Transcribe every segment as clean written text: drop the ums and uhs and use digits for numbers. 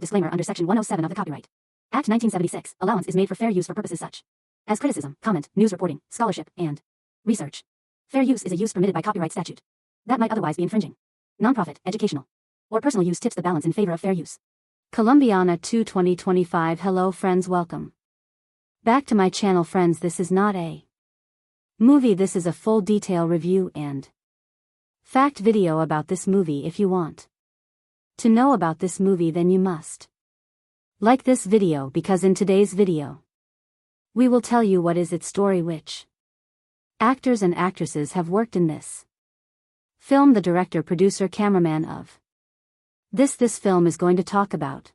disclaimer under Section 107 of the Copyright Act 1976. Allowance is made for fair use for purposes such as criticism, comment, news reporting, scholarship, and research. Fair use is a use permitted by copyright statute that might otherwise be infringing. Nonprofit, educational, or personal use tips the balance in favor of fair use. Colombiana 2 2025. Hello friends, welcome back to my channel friends. This is not a movie, this is a full detail review and fact video about this movie. If you want to know about this movie, then you must like this video, because in today's video we will tell you what is its story, which actors and actresses have worked in this film, the director, producer, cameraman of this film is going to talk about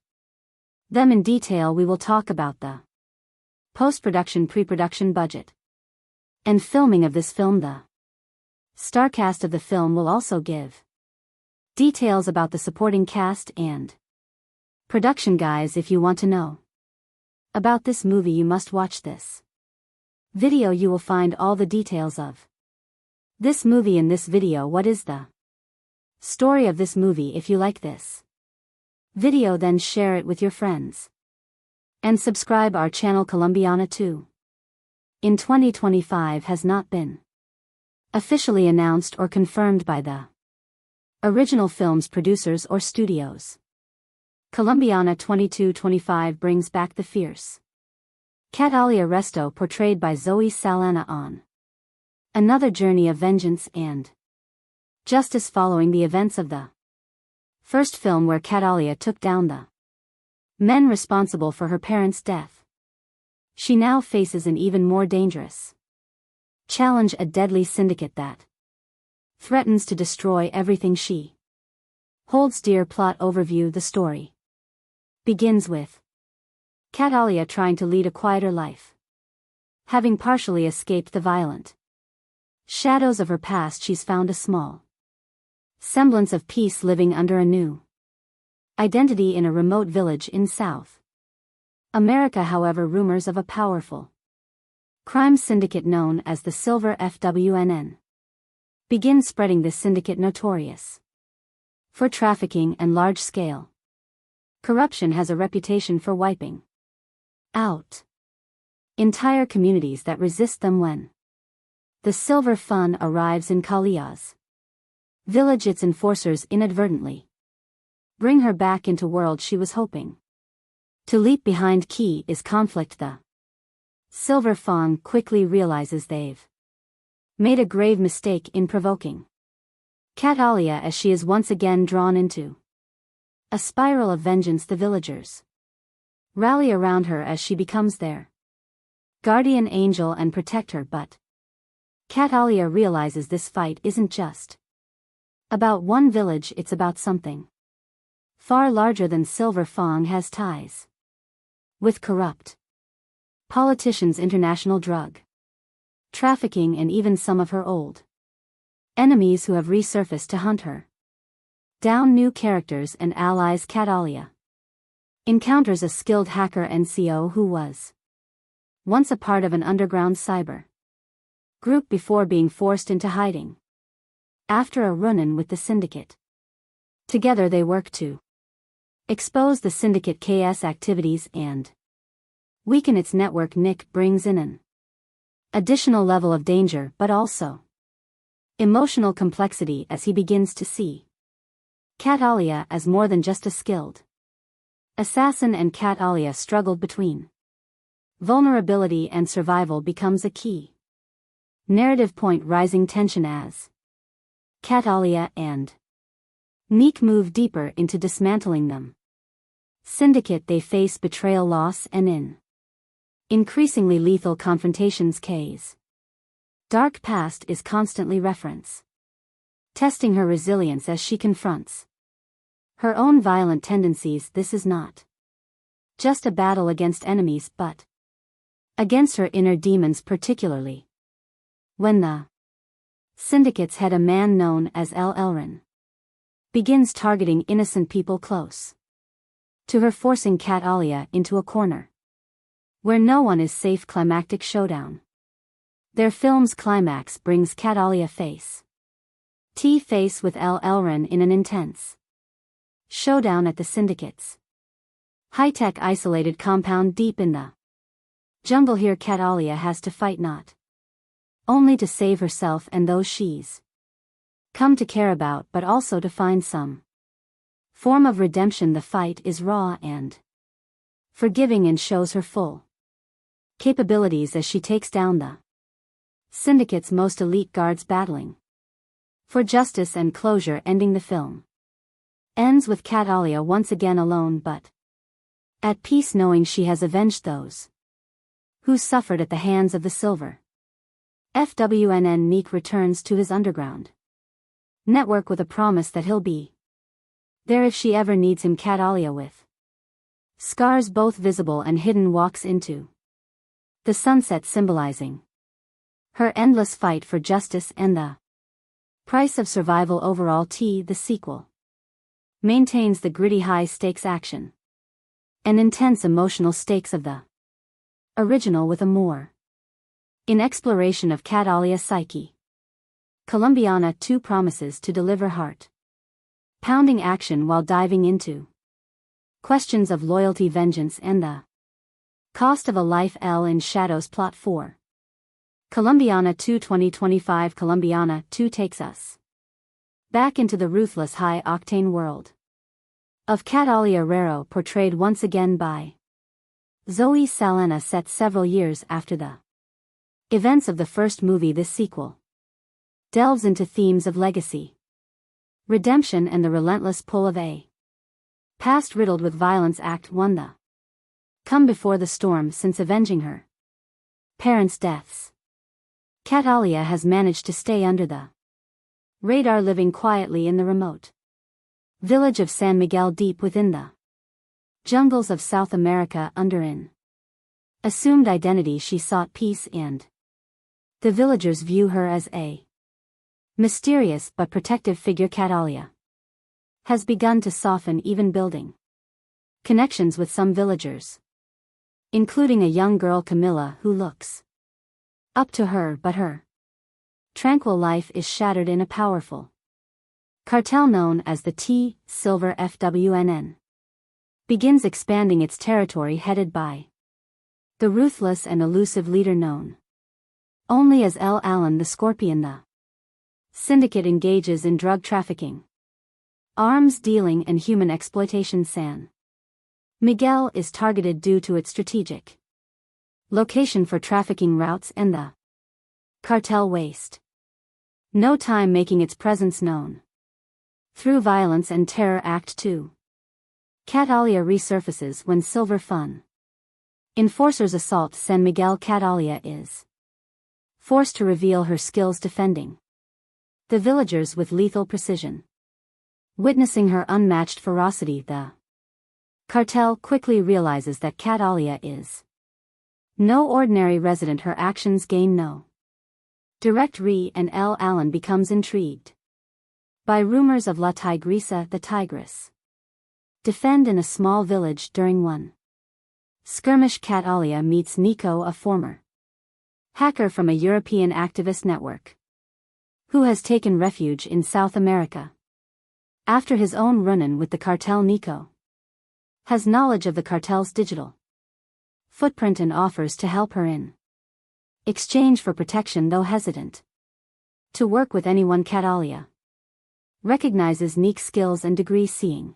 them in detail. We will talk about the post-production, pre-production, budget, and filming of this film. The star cast of the film will also give details about the supporting cast and production guys. If you want to know about this movie, you must watch this video. You will find all the details of this movie in this video. What is the story of this movie? If you like this video, then share it with your friends and subscribe our channel. Colombiana 2 in 2025 has not been officially announced or confirmed by the original film's producers or studios. Colombiana 2225 brings back the fierce Catalia Resto, portrayed by Zoe Saldana, on another journey of vengeance and justice following the events of the first film, where Catalia took down the men responsible for her parents' death. She now faces an even more dangerous challenge, a deadly syndicate that threatens to destroy everything she holds dear. Plot overview. The story begins with Catalia trying to lead a quieter life. Having partially escaped the violent shadows of her past, she's found a small semblance of peace, living under a new identity in a remote village in South America. However, rumors of a powerful crime syndicate known as the Silver FWNN begin spreading. This syndicate, notorious for trafficking and large-scale corruption, has a reputation for wiping out entire communities that resist them. When the Silver Fun arrives in Calia's village, its enforcers inadvertently bring her back into world she was hoping to leap behind. Key is conflict. The Silver Fawn quickly realizes they've made a grave mistake in provoking Catalia, as she is once again drawn into a spiral of vengeance. The villagers rally around her as she becomes their guardian angel and protect her, but Catalia realizes this fight isn't just about one village, it's about something far larger than. Silver Fong has ties with corrupt politicians, international drug trafficking, and even some of her old enemies who have resurfaced to hunt her down. New characters and allies. Catalia encounters a skilled hacker NCO who was once a part of an underground cyber group before being forced into hiding after a run-in with the syndicate. Together they work to expose the syndicate KS activities and weaken its network. Nick brings in an additional level of danger, but also emotional complexity, as he begins to see Catalia as more than just a skilled assassin, and Catalia struggled between vulnerability and survival becomes a key narrative point. Rising tension as Catalia and Nick move deeper into dismantling them syndicate. They face betrayal, loss, and increasingly lethal confrontations. K's dark past is constantly referenced, testing her resilience as she confronts her own violent tendencies. This is not just a battle against enemies, but against her inner demons, particularly when the syndicate's head, a man known as El Elrin, begins targeting innocent people close to her, forcing Catalia into a corner where no one is safe. Climactic showdown. Their film's climax brings Catalia face to face with El Elrin in an intense showdown at the syndicate's high-tech isolated compound deep in the jungle. Here Catalia has to fight not only to save herself and those she's come to care about, but also to find some form of redemption. The fight is raw and forgiving and shows her full capabilities as she takes down the syndicate's most elite guards, battling for justice and closure. Ending the film ends with Catalia once again alone but at peace, knowing she has avenged those who suffered at the hands of the Silver FWNN. Nick returns to his underground network with a promise that he'll be there if she ever needs him. Catalia, with scars both visible and hidden, walks into the sunset, symbolizing her endless fight for justice and the price of survival. Overall, the sequel maintains the gritty high-stakes action and intense emotional stakes of the original, with a more in exploration of Catalia's psyche. Colombiana 2 promises to deliver heart-pounding action while diving into questions of loyalty, vengeance, and the cost of a life. In Shadows. Plot 4. Colombiana 2 2025. Colombiana 2 takes us back into the ruthless high-octane world of Catalia Rero, portrayed once again by Zoe Saldana. Set several years after the events of the first movie, this sequel delves into themes of legacy, redemption, and the relentless pull of a past riddled with violence. Act 1. The come before the storm. Since avenging her parents' deaths, Catalia has managed to stay under the radar, living quietly in the remote village of San Miguel, deep within the jungles of South America. Under an assumed identity, she sought peace, and the villagers view her as a mysterious but protective figure. Catalia has begun to soften, even building connections with some villagers, including a young girl, Camilla, who looks up to her, but her tranquil life is shattered in a powerful cartel known as the Silver FWNN begins expanding its territory, headed by the ruthless and elusive leader known only as El Allen the Scorpion. The syndicate engages in drug trafficking, arms dealing, and human exploitation. San Miguel is targeted due to its strategic location for trafficking routes and the cartel waste no time making its presence known through violence and terror. Act 2. Catalia resurfaces when Silver Fun enforcers assault San Miguel. Catalia is forced to reveal her skills defending the villagers with lethal precision. Witnessing her unmatched ferocity, the cartel quickly realizes that Catalia is no ordinary resident. Her actions gain no direct and El Allen becomes intrigued by rumors of La Tigresa, the Tigress, defend in a small village. During one skirmish, Catalia meets Nico, a former hacker from a European activist network who has taken refuge in South America. After his own run-in with the cartel, Nico has knowledge of the cartel's digital footprint and offers to help her in exchange for protection. Though hesitant to work with anyone, Catalia recognizes Nick's skills and degree, seeing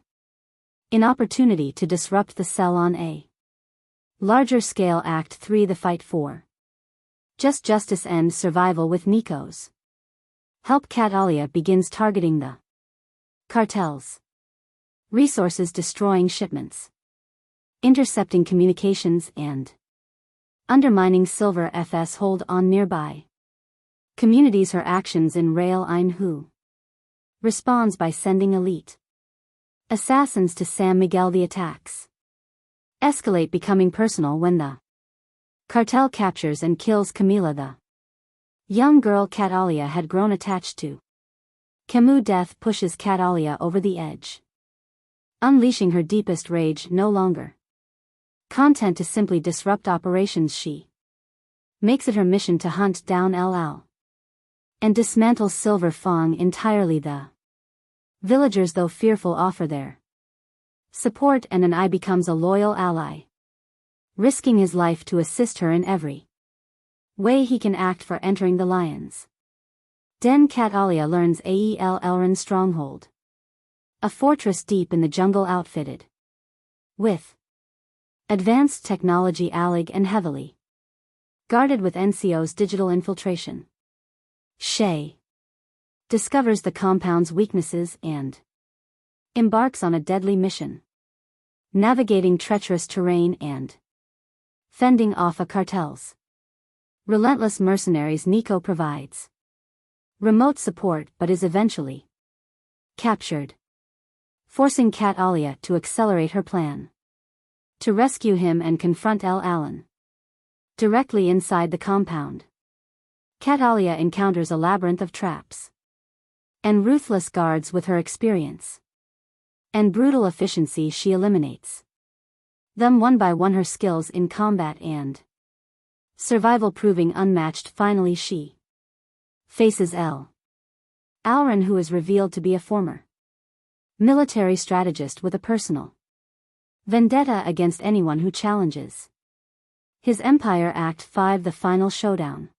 an opportunity to disrupt the cell on a larger scale. Act 3. The fight for justice and survival. With Nico's help, Catalia begins targeting the cartel's resources, destroying shipments, intercepting communications, and undermining Silver FS hold on nearby communities. Her actions in Rail Ein, who responds by sending elite assassins to San Miguel. The attacks escalate, becoming personal when the cartel captures and kills Camila, the young girl Catalia had grown attached to. Camus' death pushes Catalia over the edge, unleashing her deepest rage. No longer content to simply disrupt operations, she makes it her mission to hunt down El Al and dismantle Silver Fong entirely. The villagers, though fearful, offer their support, and an eye becomes a loyal ally, risking his life to assist her in every way he can act for entering the Lions' Den. Cat Alia learns Ael Elrond's stronghold, a fortress deep in the jungle outfitted with advanced technology, allig and heavily guarded with NCO's digital infiltration. Shay discovers the compound's weaknesses and embarks on a deadly mission, navigating treacherous terrain and fending off a cartel's relentless mercenaries. Nico provides remote support but is eventually captured, forcing Cat Alia to accelerate her plan to rescue him and confront El Alan directly inside the compound. Cat Alia encounters a labyrinth of traps and ruthless guards. With her experience and brutal efficiency, she eliminates them one by one, her skills in combat and survival proving unmatched. Finally, she faces El Alron, who is revealed to be a former military strategist with a personal vendetta against anyone who challenges his empire. Act 5: The final showdown.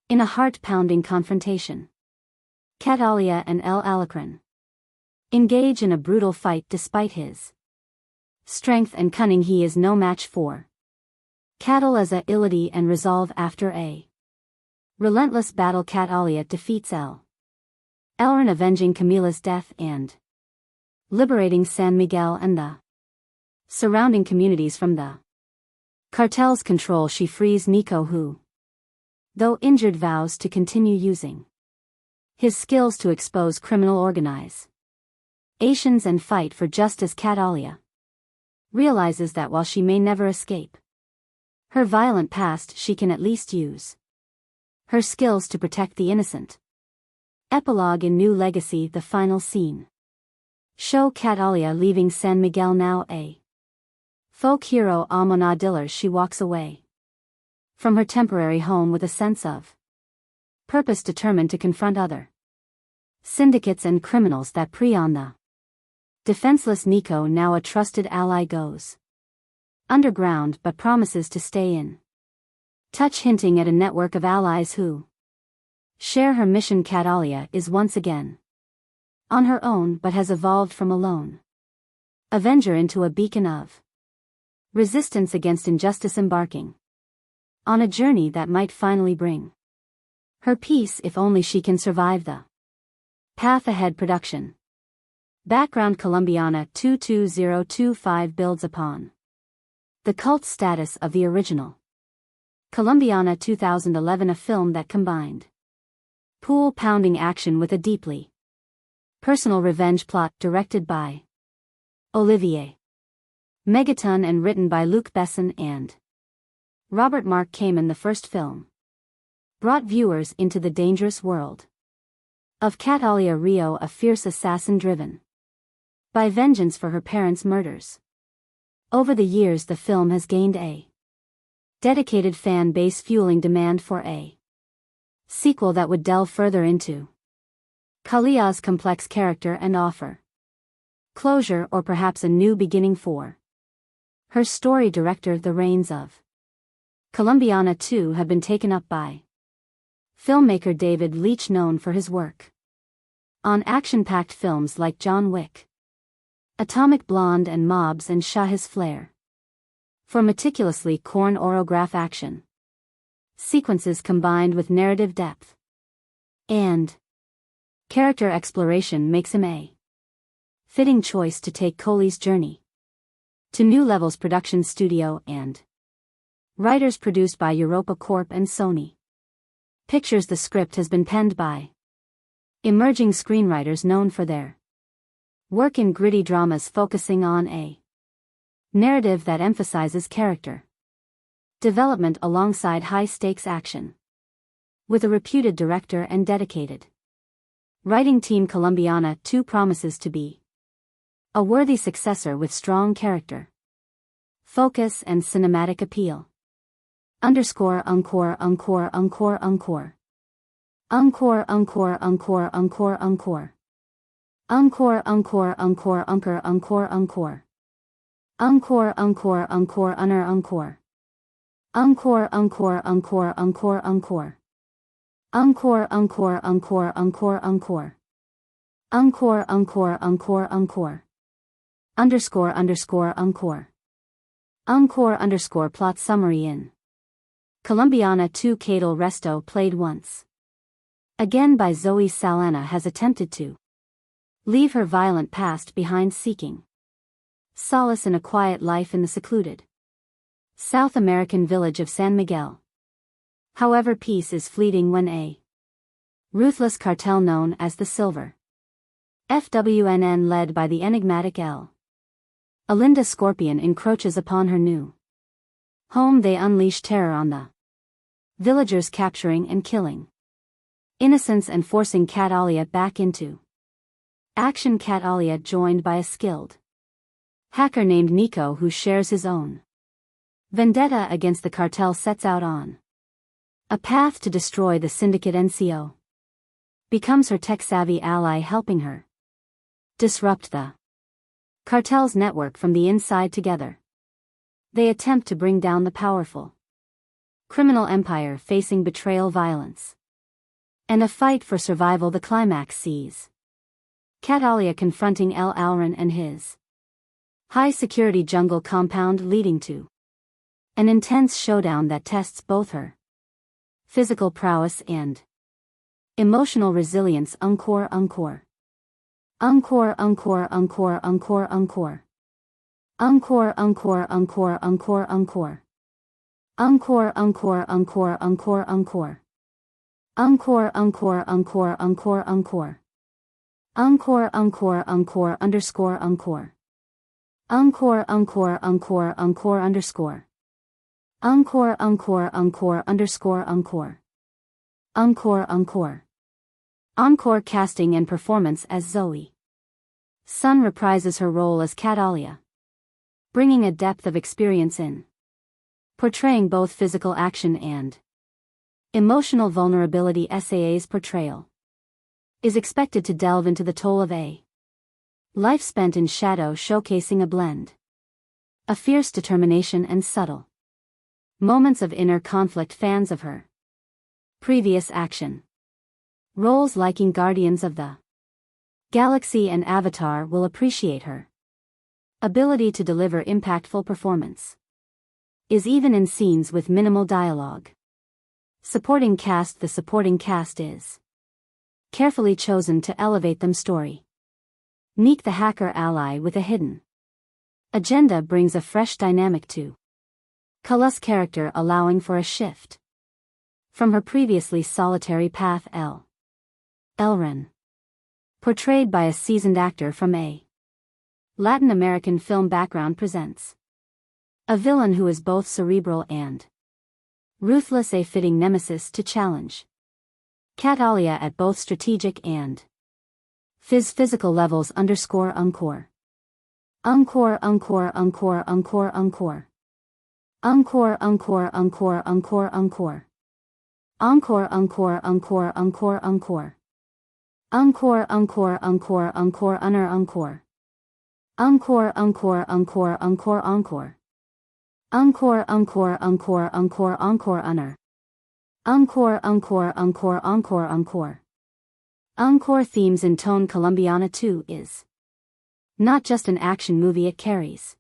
In a heart-pounding confrontation, Cat Alia and El Alacran engage in a brutal fight. Despite his strength and cunning, he is no match for Cat Alia's agility and resolve. After a relentless battle, Cat Alia defeats El Elrond, avenging Camila's death and liberating San Miguel and the surrounding communities from the cartel's control. She frees Nico, who, though injured, vows to continue using his skills to expose criminal organizations and fight for justice. Cat Alia realizes that while she may never escape her violent past, she can at least use her skills to protect the innocent. Epilogue. In New Legacy, the final scene show Cat Alia leaving San Miguel, now a folk hero Almonadillers. She walks away from her temporary home with a sense of purpose, determined to confront other syndicates and criminals that prey on the defenseless. Nico, now a trusted ally, goes underground but promises to stay in touch, hinting at a network of allies who share her mission. Cat Alia is once again on her own but has evolved from a lone avenger into a beacon of resistance against injustice, embarking on a journey that might finally bring her peace if only she can survive the path ahead. Production background: Colombiana 22025 builds upon the cult status of the original Colombiana 2011, a film that combined pool-pounding action with a deeply personal revenge plot. Directed by Olivier Megaton and written by Luc Besson and Robert Mark Kamen, the first film brought viewers into the dangerous world of Cat Alia Rio, a fierce assassin driven by vengeance for her parents' murders. Over the years, the film has gained a dedicated fan base, fueling demand for a sequel that would delve further into Kalia's complex character and offer closure, or perhaps a new beginning for her story. Director: The reins of Colombiana 2 have been taken up by filmmaker David Leitch, known for his work on action-packed films like John Wick, Atomic Blonde and Mobs, and Shah's flair for meticulously choreographed action sequences combined with narrative depth and character exploration makes him a fitting choice to take Coley's journey to new levels. Production studio and writers: produced by Europa Corp and Sony Pictures. The script has been penned by emerging screenwriters known for their work in gritty dramas focusing on a narrative that emphasizes character development alongside high-stakes action. With a reputed director and dedicated writing team, Colombiana 2 promises to be a worthy successor with strong character focus and cinematic appeal. Encore, encore, encore, encore, encore. Encore, encore, encore, encore, encore. Encore, encore, encore, encore, encore, encore. Encore, encore, encore, unner, encore. Encore, encore, encore, encore, encore. Encore, encore, encore, encore, encore. Encore, encore, encore, encore. Underscore, underscore, encore. Encore, underscore, plot summary in Colombiana 2 Cadel Resto played once again by Zoe Saldana has attempted to leave her violent past behind, seeking solace in a quiet life in the secluded South American village of San Miguel. However, peace is fleeting when a ruthless cartel known as the Silver FWNN, led by the enigmatic L. Alinda Scorpion, encroaches upon her new home. They unleash terror on the villagers, capturing and killing innocents and forcing Catalia back into action. Catalia, joined by a skilled hacker named Nico who shares his own vendetta against the cartel, sets out on a path to destroy the syndicate. NCO becomes her tech-savvy ally, helping her disrupt the cartel's network from the inside. Together, they attempt to bring down the powerful criminal empire, facing betrayal, violence, and a fight for survival. The climax sees Catalia confronting El Alran and his high-security jungle compound, leading to an intense showdown that tests both her physical prowess and emotional resilience. Encore, encore. Encore, encore, encore, encore, encore. Encore, encore, encore, encore, encore. Encore, encore, encore, encore, encore. Encore, encore, encore, encore, encore. Encore, encore, encore, underscore, encore. Encore, encore, encore, encore, underscore. Encore, encore, encore, underscore, encore. Encore, encore. Encore casting and performance as Zoe Sun reprises her role as Catalia, bringing a depth of experience in portraying both physical action and emotional vulnerability. SAA's portrayal is expected to delve into the toll of a life spent in shadow, showcasing a blend of fierce determination and subtle moments of inner conflict. Fans of her previous action roles like in Guardians of the Galaxy and Avatar will appreciate her ability to deliver impactful performance is even in scenes with minimal dialogue. Supporting cast. The supporting cast is carefully chosen to elevate them story. Neek, the hacker ally with a hidden agenda, brings a fresh dynamic to Kala's character, allowing for a shift from her previously solitary path. El Elren, portrayed by a seasoned actor from a Latin American film background, presents a villain who is both cerebral and ruthless, a fitting nemesis to challenge Catalia at both strategic and physical levels. Underscore, encore. Encore, encore, encore, encore, encore. Encore, encore, encore, encore, encore. Encore, encore, encore, encore, encore. Encore, encore, encore, encore, unner, encore. Encore, encore, encore, encore, encore. Encore, encore, encore, encore, encore, unner. Encore, encore, encore, encore, encore. Encore themes in tone. Colombiana 2 is not just an action movie, it carries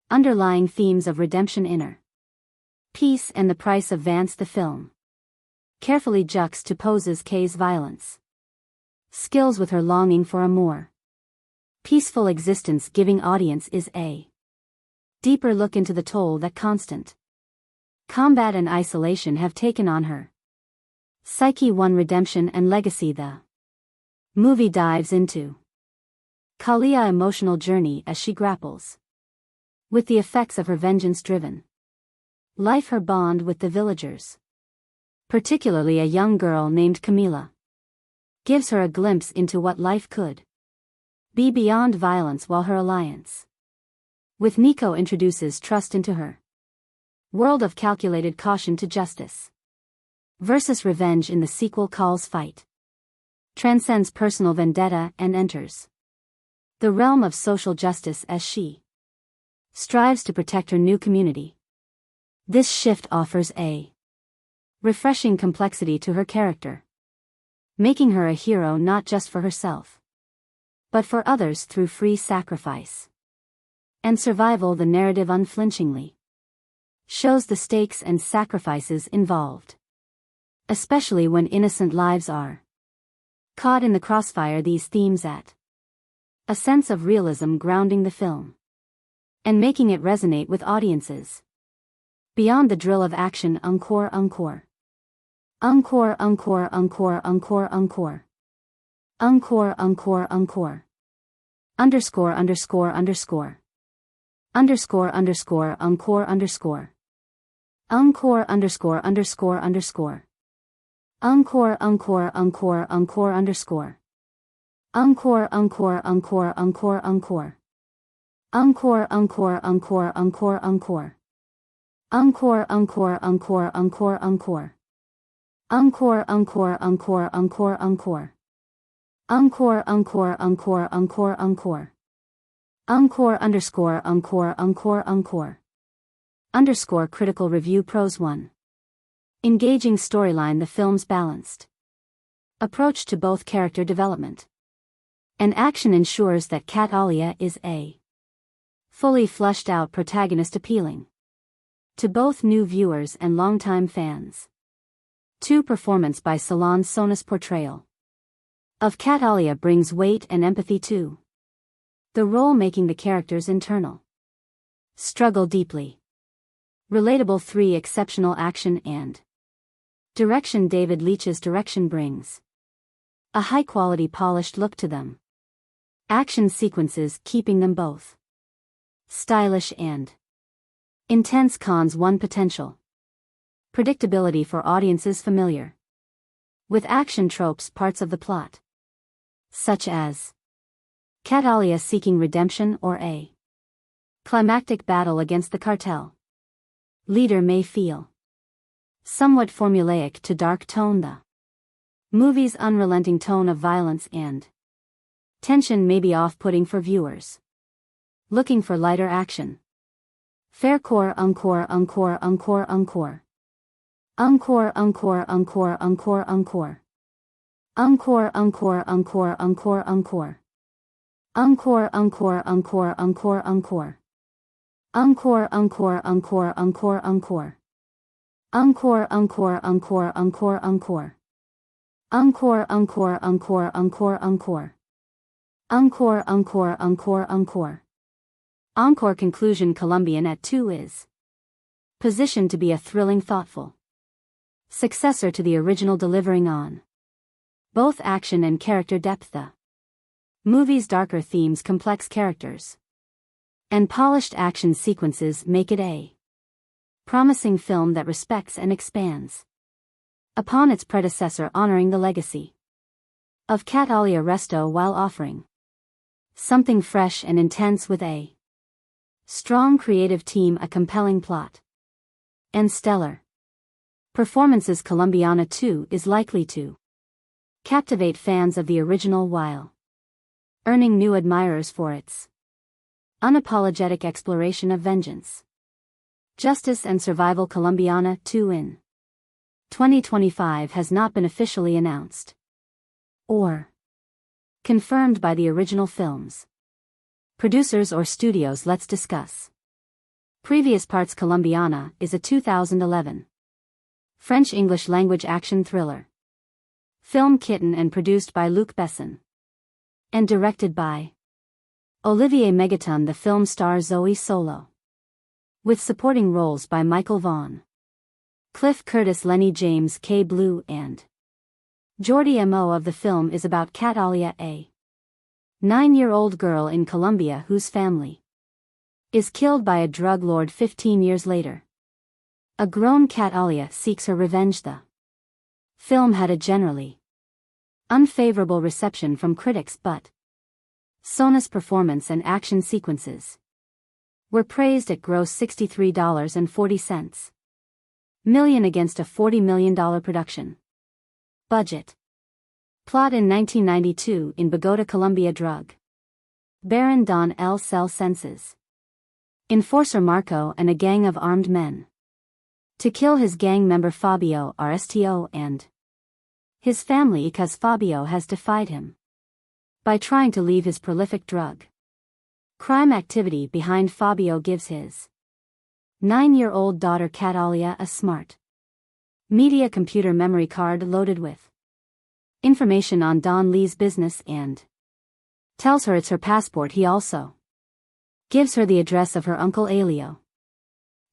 underlying themes of redemption, inner peace, and the price of Vance. The film carefully juxtaposes Kay's violence skills with her longing for a more peaceful existence, giving audience is a deeper look into the toll that constant combat and isolation have taken on her psyche. One redemption and legacy. The movie dives into Kalia's emotional journey as she grapples with the effects of her vengeance-driven life. Her bond with the villagers, particularly a young girl named Camila, gives her a glimpse into what life could be beyond violence, while her alliance with Nico introduces trust into her world of calculated caution to justice versus revenge. In the sequel, Call's fight transcends personal vendetta and enters the realm of social justice as she strives to protect her new community. This shift offers a refreshing complexity to her character, making her a hero not just for herself, but for others through free sacrifice and survival. The narrative unflinchingly shows the stakes and sacrifices involved, especially when innocent lives are caught in the crossfire. These themes add a sense of realism, grounding the film and making it resonate with audiences beyond the drill of action. Encore, encore. Encore, encore, encore, encore, encore. Encore, encore, encore. Underscore, underscore, underscore. Underscore, underscore, encore, underscore. Encore, underscore, underscore, underscore. Encore, encore, encore, encore, underscore. Encore, encore, encore, encore, encore. Encore, encore, encore, encore, encore. Encore, encore, encore, encore, encore. Encore, encore, encore, encore, encore. Encore, encore, encore, encore, encore. Encore, underscore, encore, encore, encore. Underscore critical review. Pros 1. Engaging storyline. The film's balanced approach to both character development and action ensures that Kat Alia is a fully fleshed out protagonist, appealing to both new viewers and longtime fans. 2. Performance by Salon. Sona's portrayal of Kat Alia brings weight and empathy to the role, making the character's internal struggle deeply relatable. 3. Exceptional action and direction. David Leitch's direction brings a high-quality, polished look to them. Action sequences keeping them both stylish and intense. Cons 1. Potential predictability for audiences familiar with action tropes. Parts of the plot, such as Kat Alia seeking redemption or a climactic battle against the cartel leader, may feel somewhat formulaic to dark tone. The movie's unrelenting tone of violence and tension may be off-putting for viewers looking for lighter action. Faircore. Encore, encore, encore, encore. Encore, encore, encore, encore, encore. Encore, encore, encore, encore, encore. Encore, encore, encore, encore, encore. Encore, encore, encore, encore, encore. Encore, encore, encore, encore, encore. Encore, encore, encore, encore, encore. Encore, encore, encore, encore. Encore. Conclusion. Colombian at 2 is positioned to be a thrilling, thoughtful successor to the original, delivering on both action and character depth. The movie's darker themes, complex characters, and polished action sequences make it a promising film that respects and expands upon its predecessor, honoring the legacy of Kat Alia Resto while offering something fresh and intense with a strong creative team, a compelling plot, and stellar performances. Colombiana 2 is likely to captivate fans of the original while earning new admirers for its unapologetic exploration of vengeance, justice, and survival. Colombiana 2 in 2025 has not been officially announced or confirmed by the original film's producers or studios. Let's discuss previous parts. Colombiana is a 2011 French-English language action thriller film kitten and produced by Luc Besson and directed by Olivier Megaton. The film stars Zoe Solo with supporting roles by Michael Vaughan, Cliff Curtis, Lenny James, K. Blue, and Jordi. MO of the film is about Kat Alia, a 9-year-old girl in Colombia whose family is killed by a drug lord. 15 years later, a grown Kat Alia seeks her revenge. The film had a generally unfavorable reception from critics, but Sona's performance and action sequences were praised at gross $63.40 million against a $40 million production budget. Plot: in 1992, in Bogota, Colombia, drug baron Don L. Cell senses Enforcer Marco and a gang of armed men. To kill his gang member Fabio Rsto and his family because Fabio has defied him by trying to leave his prolific drug crime activity behind. Fabio gives his 9-year-old daughter Catalia a smart media computer memory card loaded with information on Don Lee's business and tells her it's her passport. He also gives her the address of her uncle Elio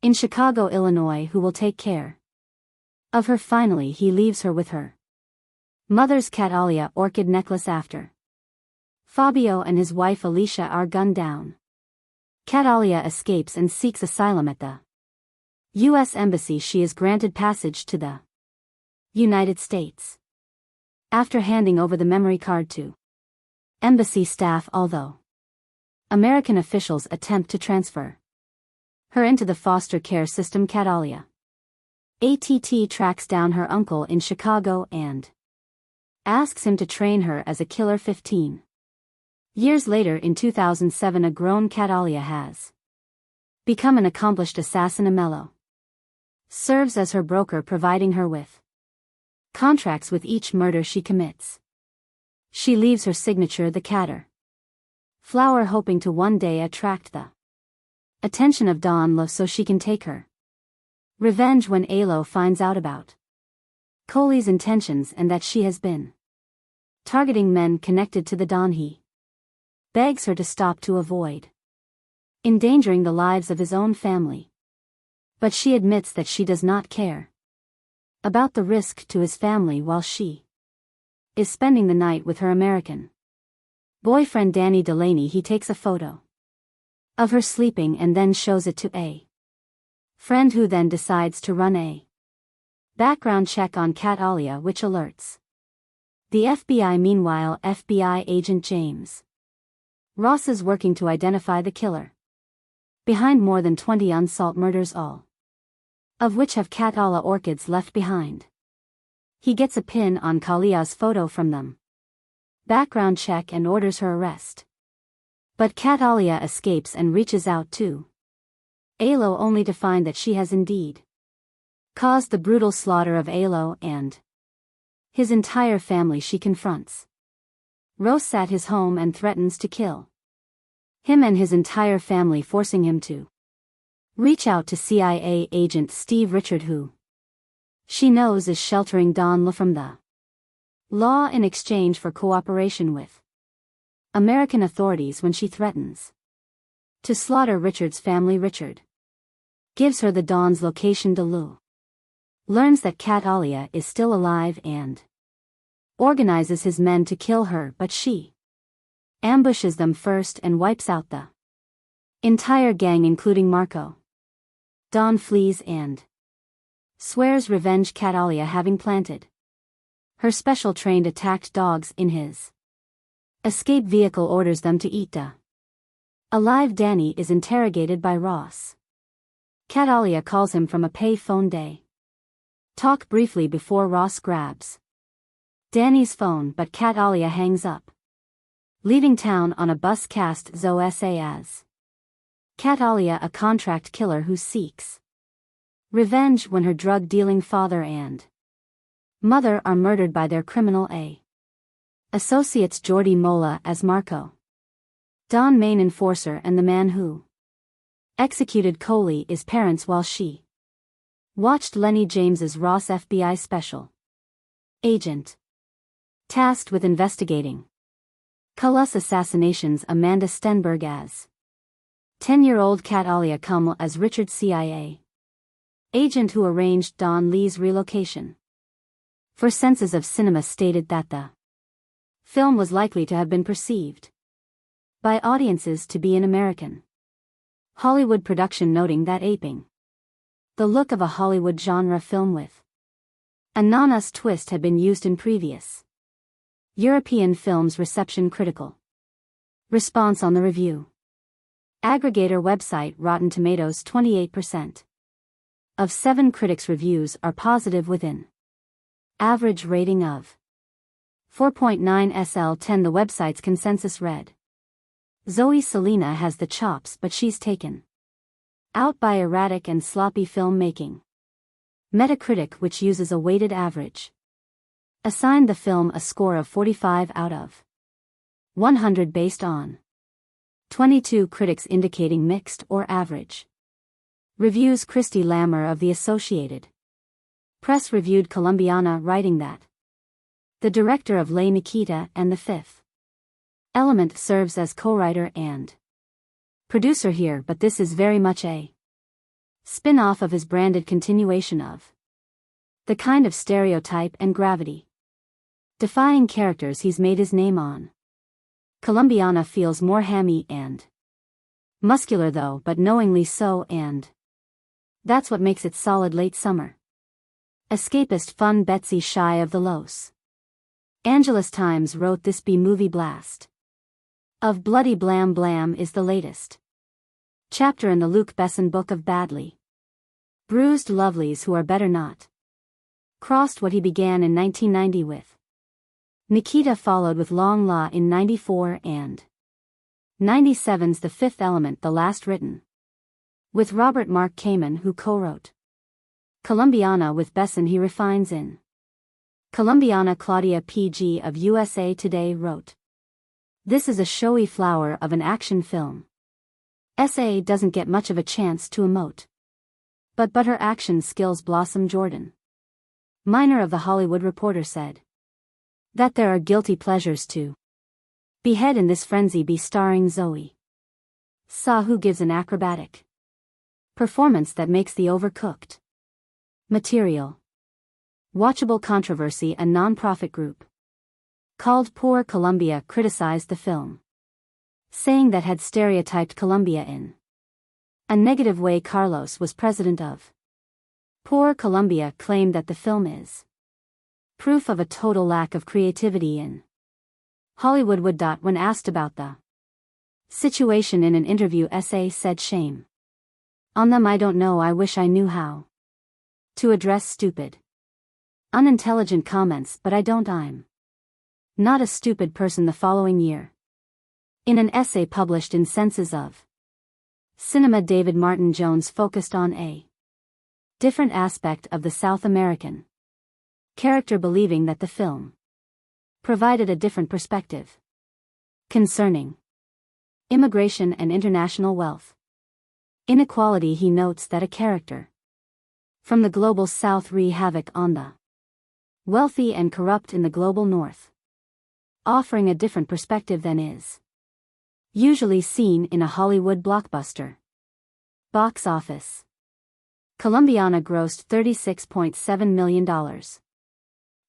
in Chicago, Illinois, who will take care of her. Finally, he leaves her with her mother's Catalia orchid necklace after Fabio and his wife Alicia are gunned down. Catalia escapes and seeks asylum at the U.S. Embassy. She is granted passage to the United States after handing over the memory card to embassy staff, although American officials attempt to transfer her into the foster care system. Catalia tracks down her uncle in Chicago and asks him to train her as a killer. 15 years later, in 2007, a grown Catalia has become an accomplished assassin. Amello serves as her broker, providing her with contracts with each murder she commits. She leaves her signature, the Catter flower, hoping to one day attract the attention of Don Lo so she can take her revenge when Alo finds out about Coley's intentions and that she has been targeting men connected to the Don. He begs her to stop to avoid endangering the lives of his own family, but she admits that she does not care about the risk to his family while she is spending the night with her American boyfriend Danny Delaney. He takes a photo of her sleeping and then shows it to a friend, who then decides to run a background check on Catalia, which alerts the FBI. Meanwhile, FBI agent James Ross is working to identify the killer behind more than 20 unsolved murders, all of which have Catalia orchids left behind. He gets a pin on Kalia's photo from them background check and orders her arrest. But Catalia escapes and reaches out to Alo, only to find that she has indeed caused the brutal slaughter of Alo and his entire family. She confronts Ross at his home and threatens to kill him and his entire family, forcing him to reach out to CIA agent Steve Richard, who she knows is sheltering Don Lo from the law in exchange for cooperation with American authorities. When she threatens to slaughter Richard's family, Richard gives her the Don's location. Delu learns that Catalia is still alive and organizes his men to kill her, but she ambushes them first and wipes out the entire gang, including Marco. Don flees and swears revenge, Catalia having planted her special trained attacked dogs in his escape vehicle, orders them to eat the alive. Danny is interrogated by Ross. Catalia calls him from a pay phone. They talk briefly before Ross grabs Danny's phone, but Catalia hangs up, leaving town on a bus. Cast Zoe as Catalia, a contract killer who seeks revenge when her drug-dealing father and mother are murdered by their criminal associates. Jordi Mola as Marco, Don main enforcer, and the man who executed Coley is parents while she watched Lenny James's Ross, FBI special agent tasked with investigating Cullis assassinations. Amanda Stenberg as 10-year-old Catalia Kummel as Richard, CIA agent who arranged Don Lee's relocation. For Senses of Cinema stated that the film was likely to have been perceived by audiences to be an American Hollywood production, noting that aping the look of a Hollywood genre film with a non-US twist had been used in previous European films. Reception. Critical response on the review aggregator website Rotten Tomatoes. 28% of 7 critics' reviews are positive, with an average rating of 4.9 SL10. The website's consensus read, Zoe Saldana has the chops, but she's taken Out by erratic and sloppy filmmaking. Metacritic, which uses a weighted average, assigned the film a score of 45 out of 100 based on 22 critics indicating mixed or average reviews. Christy Lammer of the Associated Press reviewed Colombiana, writing that the director of Les Nikita and The Fifth Element serves as co-writer and producer here, but this is very much a spin-off of his branded continuation of the kind of stereotype and gravity defying characters he's made his name on. Colombiana feels more hammy and muscular though, but knowingly so, and that's what makes it solid. Late summer escapist fun. Betsy Shy of the Los Angeles Times wrote, this B-movie blast of bloody blam blam is the latest chapter in the Luc Besson book of badly bruised lovelies who are better not crossed. What he began in 1990 with Nikita followed with Long La in 94 and 97's The Fifth Element, the last written with Robert Mark Kamen, who co-wrote Colombiana with Besson. He refines in Colombiana. Claudia P.G. of USA Today wrote, this is a showy flower of an action film. S.A. doesn't get much of a chance to emote. But her action skills blossom. Jordan Miner of The Hollywood Reporter said that there are guilty pleasures to behead in this frenzy be starring Zoe Sa, who gives an acrobatic performance that makes the overcooked material watchable. Controversy. A non-profit group called Poor Colombia criticized the film, saying that had stereotyped Colombia in a negative way. Carlos was president of Poor Colombia, claimed that the film is proof of a total lack of creativity in Hollywood. When asked about the situation in an interview, S.A. said, shame on them. I don't know, I wish I knew how to address stupid, unintelligent comments, but I don't. I'm not a stupid person. The following year, in an essay published in Senses of Cinema, David Martin Jones focused on a different aspect of the South American character, believing that the film provided a different perspective concerning immigration and international wealth inequality. He notes that a character from the global South wreak havoc on the wealthy and corrupt in the global North, offering a different perspective than is usually seen in a Hollywood blockbuster. Box office. Colombiana grossed $36.7 million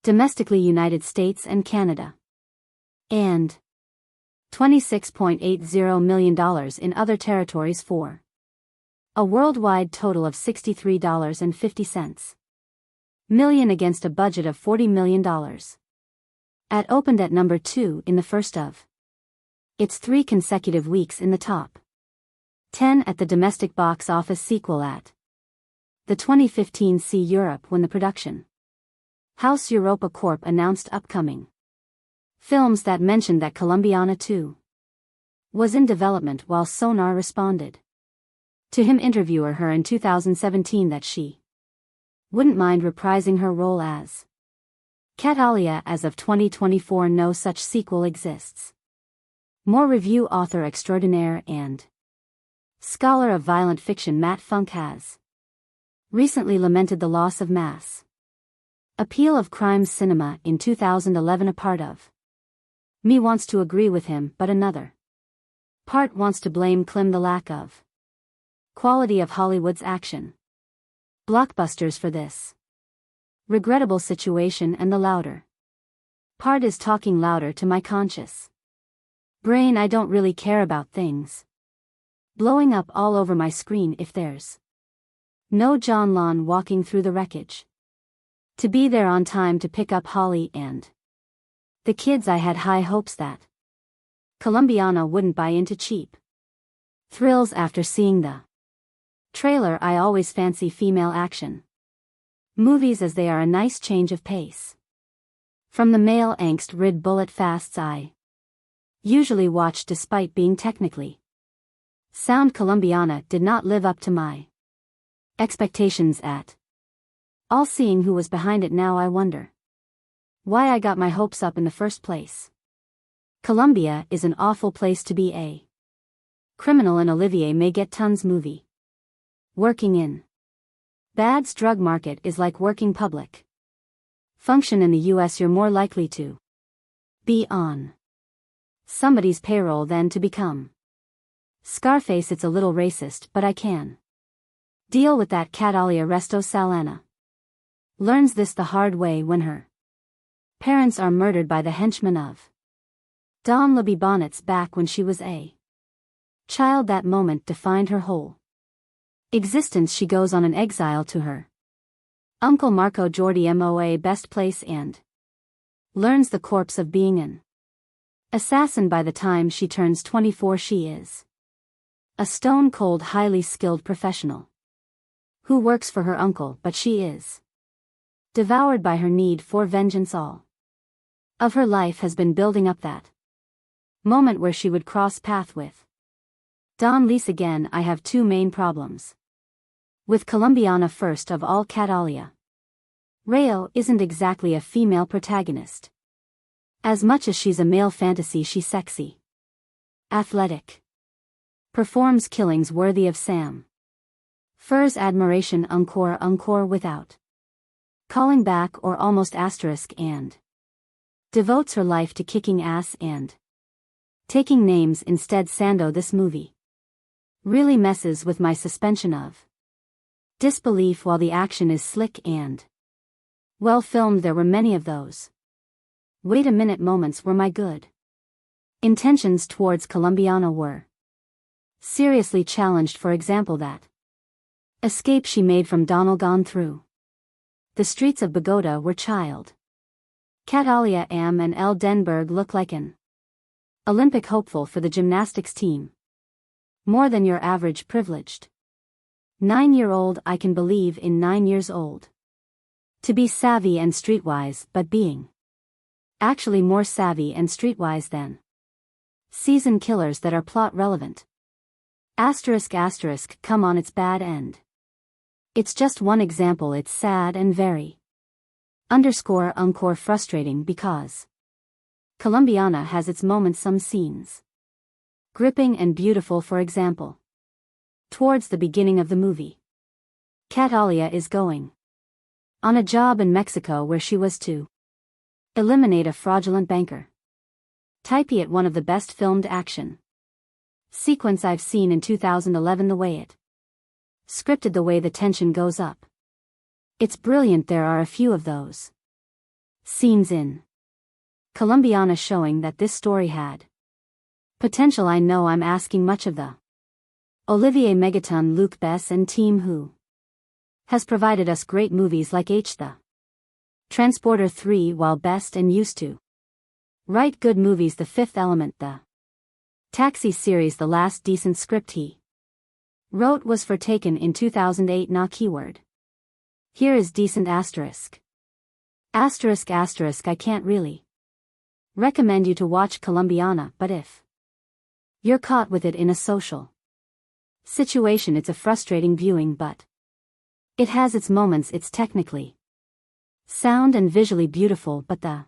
domestically, United States and Canada, and $26.80 million in other territories, for a worldwide total of $63.50 million against a budget of $40 million. It opened at number 2 in the first of its 3 consecutive weeks in the top 10 at the domestic box office. Sequel at the 2015 See Europe, when the production house Europa Corp announced upcoming films that mentioned that Colombiana 2 was in development, while Sonar responded to him, interviewer her in 2017, that she wouldn't mind reprising her role as Catalia as of 2024. No such sequel exists. More review. Author extraordinaire and scholar of violent fiction Matt Funk has recently lamented the loss of mass appeal of crime cinema in 2011. A part of me wants to agree with him, but another part wants to blame Klim the lack of quality of Hollywood's action blockbusters for this regrettable situation, and the louder part is talking louder to my conscious brain. I don't really care about things blowing up all over my screen if there's no John Lon walking through the wreckage to be there on time to pick up Holly and the kids. I had high hopes that Colombiana wouldn't buy into cheap thrills after seeing the trailer. I always fancy female action movies, as they are a nice change of pace from the male angst-rid bullet fasts I usually watch, despite being technically Sound Colombiana did not live up to my expectations at all. Seeing who was behind it now, I wonder why I got my hopes up in the first place. Colombia is an awful place to be a criminal, and Olivier may get tons movie. Working in bad's drug market is like working public function in the US. You're more likely to be on somebody's payroll than to become Scarface. It's a little racist, but I can deal with that. Catalia Resto Salana learns this the hard way when her parents are murdered by the henchmen of Don Lebby Bonnet's back when she was a child. That moment defined her whole existence. She goes on an exile to her uncle Marco Jordi Moa best place and learns the corpse of being an assassin. By the time she turns 24, she is a stone-cold, highly skilled professional who works for her uncle, but she is devoured by her need for vengeance. All of her life has been building up that moment where she would cross path with Don Lise again. I have two main problems with Colombiana. First of all, Catalia Rayo isn't exactly a female protagonist. As much as she's a male fantasy, she's sexy, athletic, performs killings worthy of Sam Fur's admiration encore without calling back or almost asterisk, and devotes her life to kicking ass and taking names instead. Sando, this movie really messes with my suspension of disbelief. While the action is slick and well filmed, there were many of those wait a minute moments where my good intentions towards Colombiana were seriously challenged. For example, that escape she made from Donald gone through the streets of Bogota, where child Catalia Am and El Denberg look like an Olympic hopeful for the gymnastics team. More than your average privileged 9-year-old. I can believe in 9 years old to be savvy and streetwise, but being actually more savvy and streetwise than season killers that are plot relevant. Asterisk, come on, it's bad and it's just one example. It's sad and very encore frustrating because Colombiana has its moments, some scenes gripping and beautiful. For example, towards the beginning of the movie, Catalia is going on a job in Mexico where she was to eliminate a fraudulent banker. Type it, one of the best filmed action sequence I've seen in 2011. The way it scripted, the way the tension goes up, it's brilliant. There are a few of those scenes in Colombiana showing that this story had potential. I know I'm asking much of the Olivier Megaton, Luc Bess and team who has provided us great movies like The Transporter 3, while best and used to write good movies. The Fifth Element, the Taxi series. The last decent script he wrote was for Taken in 2008. Nah, keyword here is decent. Asterisk, I can't really recommend you to watch Colombiana, but if you're caught with it in a social situation, it's a frustrating viewing, but it has its moments. It's technically sound and visually beautiful, but the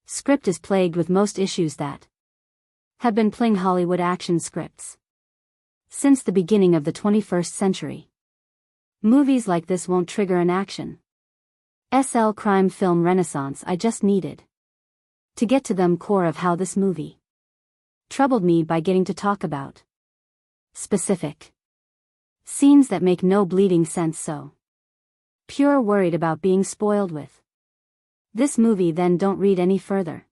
script is plagued with most issues that have been plaguing Hollywood action scripts since the beginning of the 21st century. Movies like this won't trigger an action SL crime film renaissance. I just needed to get to the core of how this movie troubled me by getting to talk about specific scenes that make no bleeding sense. So pure worried about being spoiled with this movie, then don't read any further.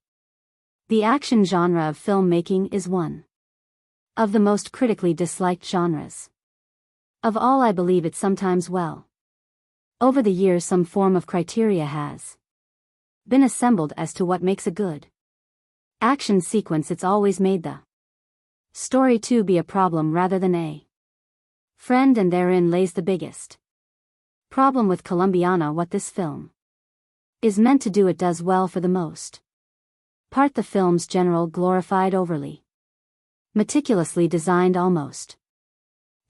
The action genre of filmmaking is one of the most critically disliked genres of all. I believe it sometimes well. Over the years, some form of criteria has been assembled as to what makes a good action sequence. It's always made the story to be a problem rather than a friend, and therein lays the biggest problem with Colombiana. What this film is meant to do, it does well for the most part. The film's general glorified, overly meticulously designed, almost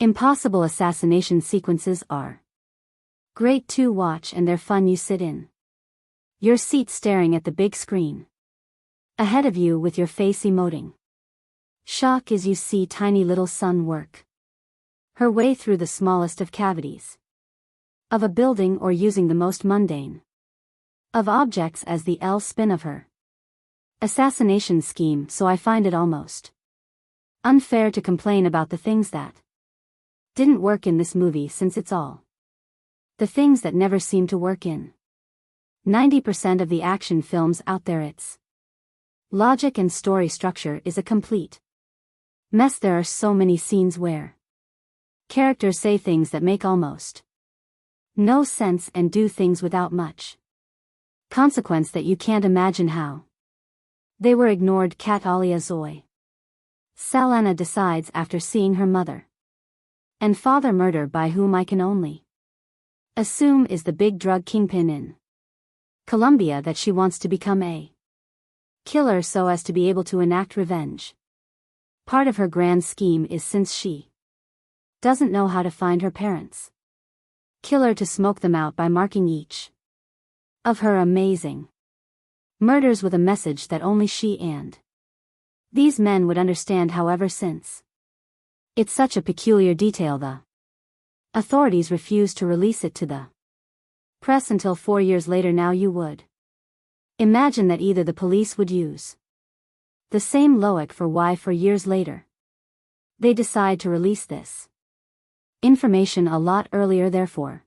Impossible assassination sequences are great to watch, and they're fun. You sit in your seat staring at the big screen ahead of you with your face emoting shock as you see tiny little Sun work her way through the smallest of cavities of a building, or using the most mundane of objects as the spin of her assassination scheme. So I find it almost unfair to complain about the things that didn't work in this movie, since it's all the things that never seem to work in 90% of the action films out there. Its logic and story structure is a complete mess. There are so many scenes where characters say things that make almost no sense and do things without much consequence that you can't imagine how they were ignored. Catalia Zoe Saldana decides, after seeing her mother and father murder by whom I can only assume is the big drug kingpin in Colombia, that she wants to become a killer so as to be able to enact revenge. Part of her grand scheme is, since she doesn't know how to find her parents' killer, to smoke them out by marking each of her amazing murders with a message that only she and these men would understand. However, since it's such a peculiar detail, the authorities refuse to release it to the press until 4 years later. Now you would imagine that either the police would use the same logic for why 4 years later they decide to release this information a lot earlier, therefore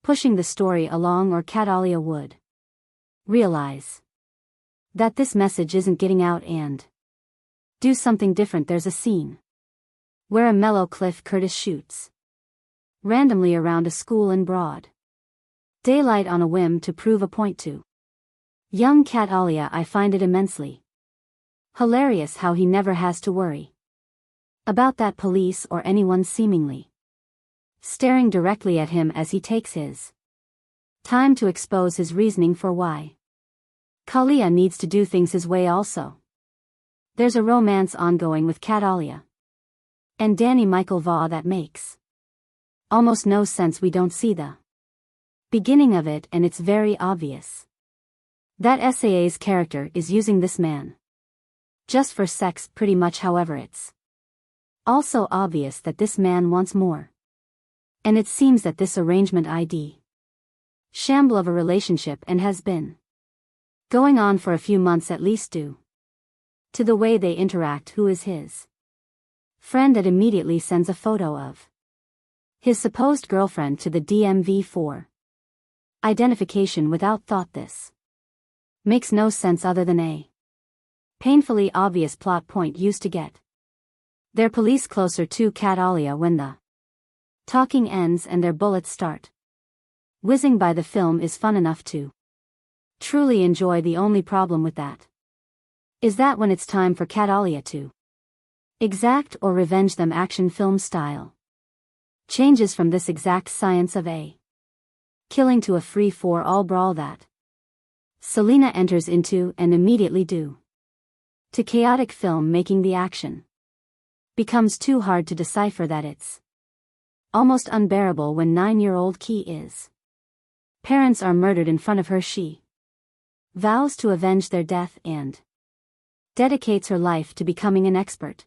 pushing the story along, or Catalia would realize that this message isn't getting out and do something different. There's a scene where a mellow Cliff Curtis shoots randomly around a school in broad daylight on a whim to prove a point to young Catalia. I find it immensely hilarious how he never has to worry about that police or anyone seemingly staring directly at him as he takes his time to expose his reasoning for why Kalia needs to do things his way. Also, there's a romance ongoing with Catalia and Danny Michael Vaugh that makes almost no sense. We don't see the beginning of it, and it's very obvious that SAA's character is using this man just for sex, pretty much. However, it's also obvious that this man wants more, and it seems that this arrangement ID shamble of a relationship, and has been going on for a few months at least, due to the way they interact. Who is his friend that immediately sends a photo of his supposed girlfriend to the DMV for identification without thought. This makes no sense other than a painfully obvious plot point used to get their police closer to Catalia. When the talking ends and their bullets start whizzing by, the film is fun enough to truly enjoy. The only problem with that is that when it's time for Catalia to exact or revenge them, action film style changes from this exact science of a killing to a free-for-all brawl that Selena enters into, and immediately due to chaotic film making, the action becomes too hard to decipher that it's almost unbearable. When 9-year-old Key's parents are murdered in front of her, she vows to avenge their death and dedicates her life to becoming an expert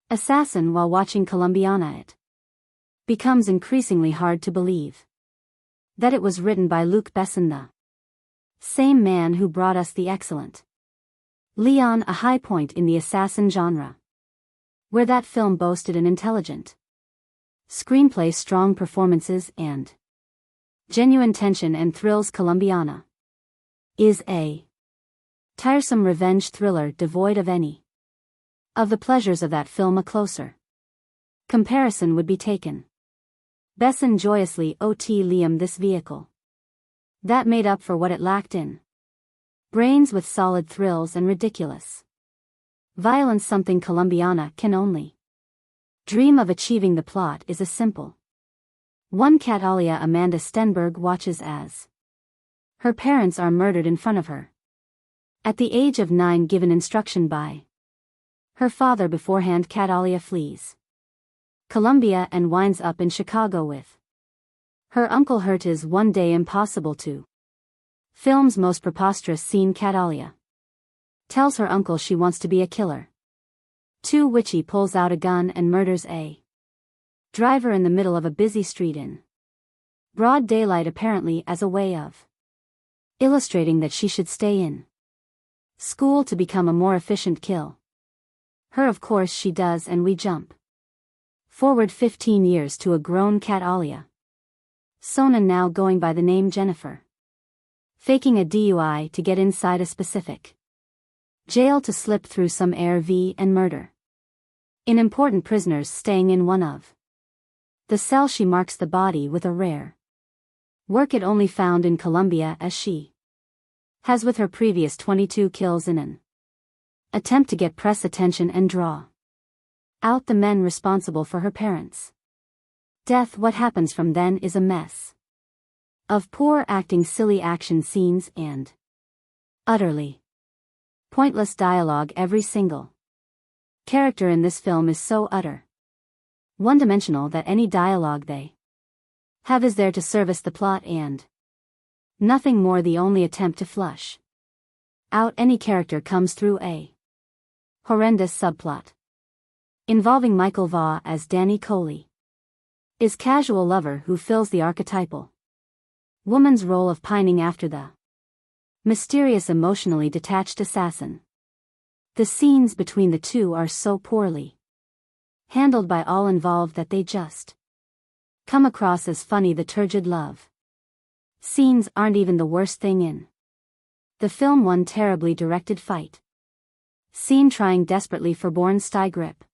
assassin. While watching Colombiana, it becomes increasingly hard to believe that it was written by Luc Besson, the same man who brought us the excellent Leon, a high point in the assassin genre, where that film boasted an intelligent screenplay, strong performances, and genuine tension and thrills. Colombiana is a tiresome revenge thriller devoid of any of the pleasures of that film. A closer comparison would be taken. Besson joyously Liam this vehicle that made up for what it lacked in brains, with solid thrills and ridiculous violence, something Colombiana can only dream of achieving. The plot is a simple one. Catalia Amanda Stenberg watches as her parents are murdered in front of her at the age of 9, given instruction by her father beforehand. Catalia flees Colombia and winds up in Chicago with her uncle. Hurt is one day impossible to. Film's most preposterous scene. Catalia tells her uncle she wants to be a killer. Too witchy, pulls out a gun and murders a driver in the middle of a busy street in broad daylight, apparently as a way of illustrating that she should stay in school to become a more efficient kill. Her, of course she does, and we jump forward 15 years to a grown Catalia Sona, now going by the name Jennifer, faking a DUI to get inside a specific jail to slip through some ARV and murder in important prisoners staying in one of the cell. She marks the body with a rare work it only found in Colombia, as she has with her previous 22 kills in an attempt to get press attention and draw out the men responsible for her parents' death. What happens from then is a mess of poor acting, silly action scenes, and utterly pointless dialogue. Every single character in this film is so utter one-dimensional that any dialogue they have is there to service the plot and nothing more. The only attempt to flush out any character comes through a horrendous subplot involving Michael Vaugh as Danny Coley, is casual lover who fills the archetypal woman's role of pining after the mysterious, emotionally detached assassin. The scenes between the two are so poorly handled by all involved that they just come across as funny. The turgid love scenes aren't even the worst thing in the film. One terribly directed fight scene, trying desperately for Born Stye grip,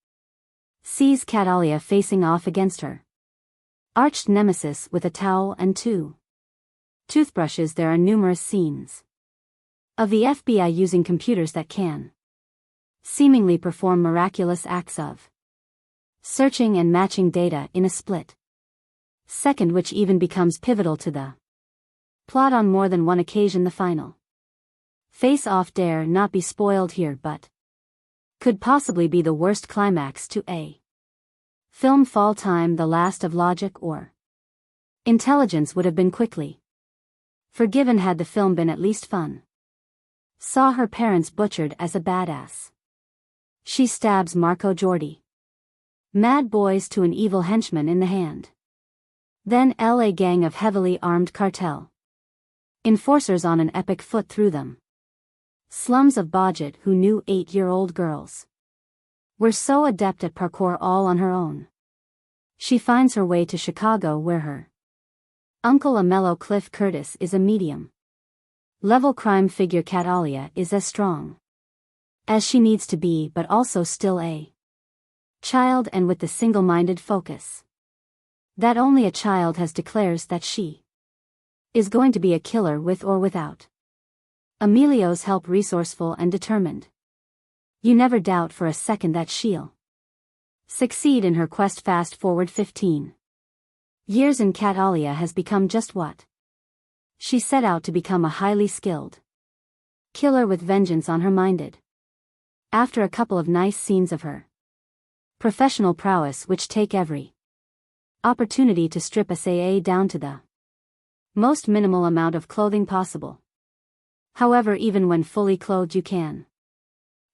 sees Catalia facing off against her arch nemesis with a towel and 2 toothbrushes. There are numerous scenes of the FBI using computers that can seemingly perform miraculous acts of searching and matching data in a split second, which even becomes pivotal to the plot on more than one occasion. The final face-off dare not be spoiled here, but could possibly be the worst climax to a film. Fall time, the last of logic or intelligence, would have been quickly forgiven had the film been at least fun. Saw her parents butchered as a badass. She stabs Marco Jordi, mad boys, to an evil henchman in the hand. Then LA gang of heavily armed cartel enforcers on an epic foot through them slums of Bajet, who knew 8-year-old girls were so adept at parkour all on her own. She finds her way to Chicago, where her uncle, a mellow Cliff Curtis, is a medium level crime figure. Catalia is as strong as she needs to be, but also still a child, and with the single-minded focus that only a child has, declares that she is going to be a killer with or without Emilio's help. Resourceful and determined, you never doubt for a second that she'll succeed in her quest. Fast forward 15 years and Catalia has become just what she set out to become, a highly skilled killer with vengeance on her minded. After a couple of nice scenes of her professional prowess, which take every opportunity to strip SAA down to the most minimal amount of clothing possible. However, even when fully clothed, you can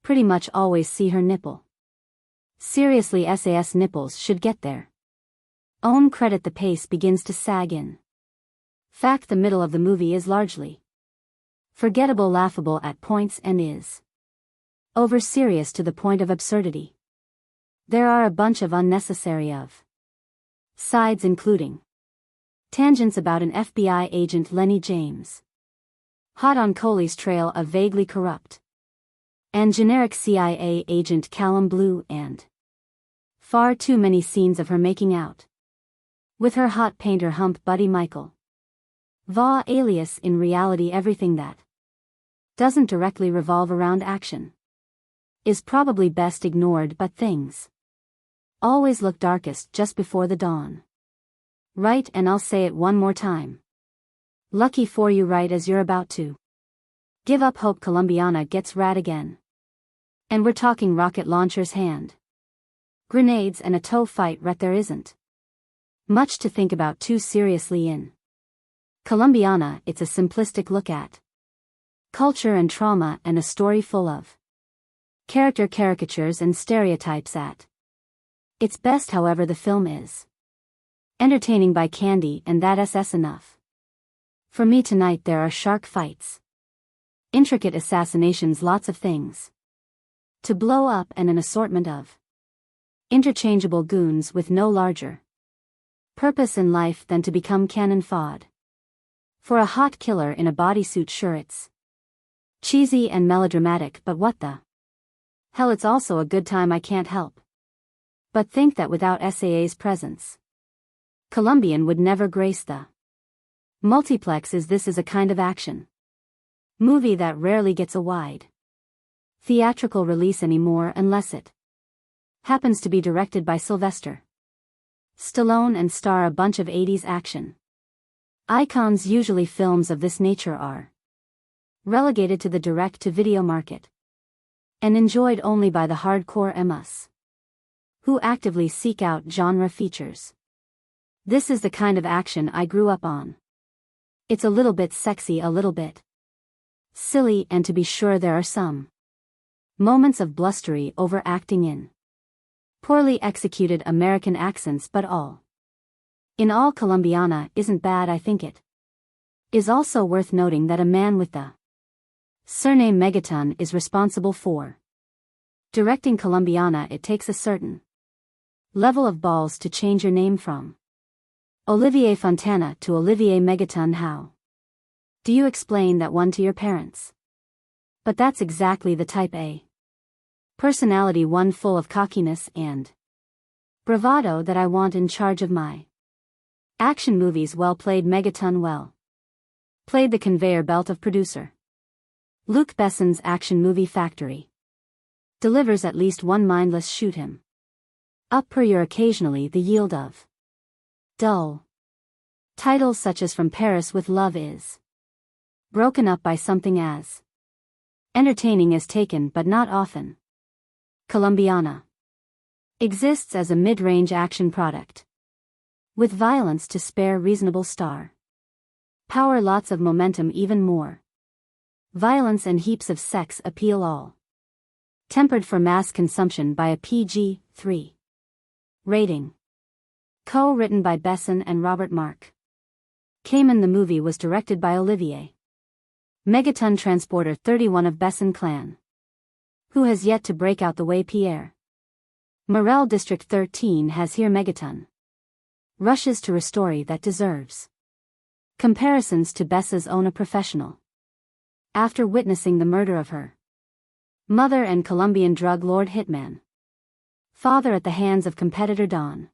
pretty much always see her nipple. Seriously, SAS nipples should get their own credit. The pace begins to sag in fact. The middle of the movie is largely forgettable, laughable at points, and is over serious to the point of absurdity. There are a bunch of unnecessary sides, including tangents about an FBI agent, Lenny James, hot on Coley's trail, a vaguely corrupt and generic CIA agent, Callum Blue, and far too many scenes of her making out with her hot painter hump buddy Michael Vaugh, alias in reality everything that doesn't directly revolve around action is probably best ignored, but things always look darkest just before the dawn. Right, and I'll say it one more time. Lucky for you, right as you're about to give up hope, Colombiana gets rad again. And we're talking rocket launcher's hand. Grenades and a toe fight right there isn't much to think about too seriously in Colombiana. It's a simplistic look at culture and trauma and a story full of character caricatures and stereotypes at its best. However, the film is entertaining by candy, and that's enough. For me tonight there are shark fights, intricate assassinations, lots of things to blow up, and an assortment of interchangeable goons with no larger purpose in life than to become cannon fodder for a hot killer in a bodysuit. Sure, it's cheesy and melodramatic, but what the hell, it's also a good time. I can't help but think that without SAA's presence, Colombian would never grace the multiplex. This is a kind of action movie that rarely gets a wide theatrical release anymore, unless it happens to be directed by Sylvester Stallone and star a bunch of 80s action icons. Usually films of this nature are relegated to the direct-to-video market and enjoyed only by the hardcore MS who actively seek out genre features. This is the kind of action I grew up on. It's a little bit sexy, a little bit silly, and to be sure there are some moments of blustery overacting in poorly executed American accents, but all in all, Colombiana isn't bad. I think it is also worth noting that a man with the surname Megaton is responsible for directing Colombiana. It takes a certain level of balls to change your name from Olivier Fontana to Olivier Megaton. How do you explain that one to your parents? But that's exactly the type A personality, one full of cockiness and bravado, that I want in charge of my action movies. Well played, Megaton. Well played. The conveyor belt of producer Luc Besson's action movie factory delivers at least one mindless shoot him up per year, occasionally the yield of dull titles such as From Paris with Love is broken up by something as entertaining as Taken, but not often. Colombiana exists as a mid-range action product with violence to spare, reasonable star power, lots of momentum, even more violence, and heaps of sex appeal, all tempered for mass consumption by a PG-13 rating. Co-written by Besson and Robert Mark Kamen, the movie was directed by Olivier Megaton Transporter 31 of Besson clan, who has yet to break out the way Pierre Morel District 13 has here. Megaton rushes to restore that deserves comparisons to Bessa's own, a professional, after witnessing the murder of her mother and Colombian drug lord hitman father at the hands of competitor Don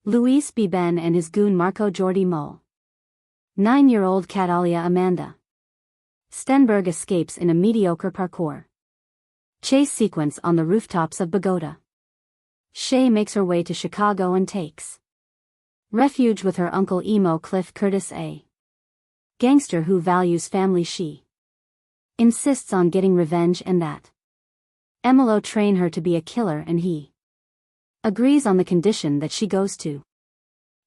Luis Biben and his goon Marco Jordi Mole. 9-year-old Catalia Amanda Stenberg escapes in a mediocre parkour chase sequence on the rooftops of Bogota. Shay makes her way to Chicago and takes refuge with her uncle emo Cliff Curtis, a gangster who values family. She insists on getting revenge and that Emilo train her to be a killer, and he agrees on the condition that she goes to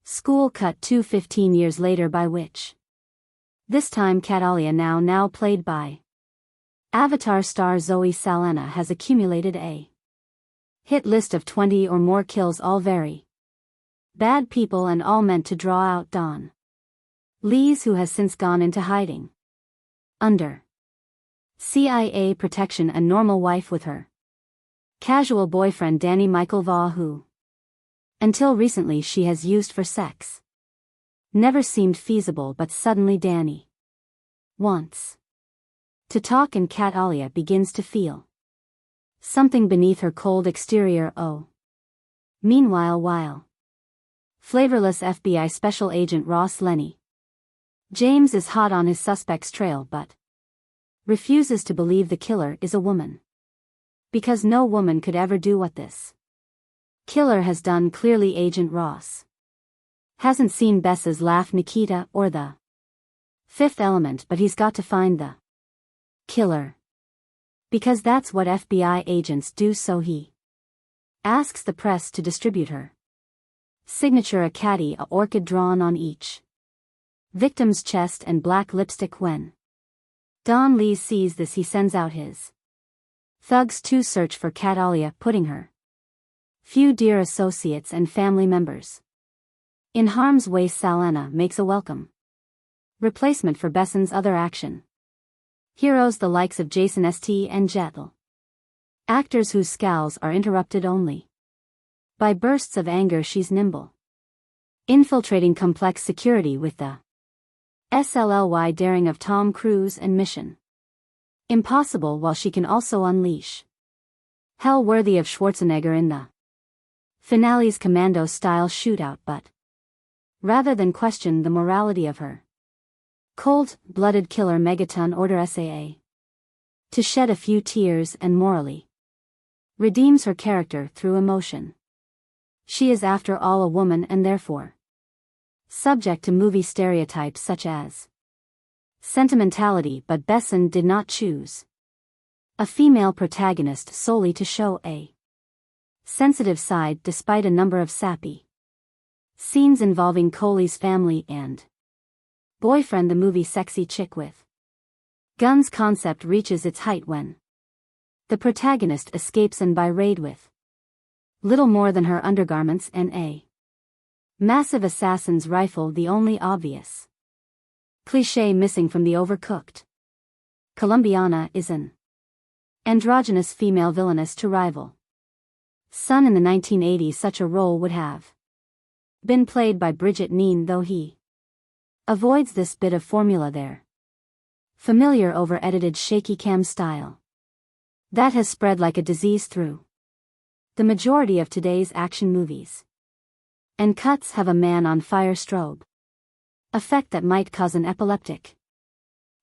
school. Cut to 15 years later, by which this time Catalia, now played by Avatar star Zoe Saldana, has accumulated a hit list of 20 or more kills, all very bad people and all meant to draw out Don Lees, who has since gone into hiding under CIA protection, a normal wife with her casual boyfriend Danny Michael Vaugh, who until recently she has used for sex. Never seemed feasible, but suddenly Danny wants to talk, and Catalia begins to feel something beneath her cold exterior. Oh. Meanwhile, while flavorless FBI Special Agent Ross Lenny James is hot on his suspect's trail, but refuses to believe the killer is a woman, because no woman could ever do what this killer has done. Clearly Agent Ross hasn't seen Bessa's laugh, Nikita, or The Fifth Element, but he's got to find the killer, because that's what FBI agents do. So he Asks the press to distribute her signature, a caddy, a orchid drawn on each victim's chest and black lipstick. When Don Lee sees this, he sends out his thugs to search for Cat Alia, putting her few dear associates and family members in harm's way. Saldana makes a welcome replacement for Besson's other action heroes, the likes of Jason St and Jettel, actors whose scowls are interrupted only by bursts of anger. She's nimble, infiltrating complex security with the SLLY daring of Tom Cruise and Mission Impossible, while she can also unleash hell worthy of Schwarzenegger in the finale's commando-style shootout. But rather than question the morality of her cold-blooded killer, Megaton orders SAA to shed a few tears and morally redeems her character through emotion. She is after all a woman and therefore subject to movie stereotypes such as sentimentality, but Besson did not choose a female protagonist solely to show a sensitive side, despite a number of sappy scenes involving Coley's family and boyfriend. The movie Sexy Chick with Guns concept reaches its height when the protagonist escapes and by raid with little more than her undergarments and a massive assassin's rifle, the only obvious cliché missing from the overcooked Colombiana is an androgynous female villainess to rival Sun in the 1980s. Such a role would have been played by Bridget Neen, though he avoids this bit of formula there. Familiar over-edited shaky cam style that has spread like a disease through the majority of today's action movies. And cuts have a man-on-fire strobe effect that might cause an epileptic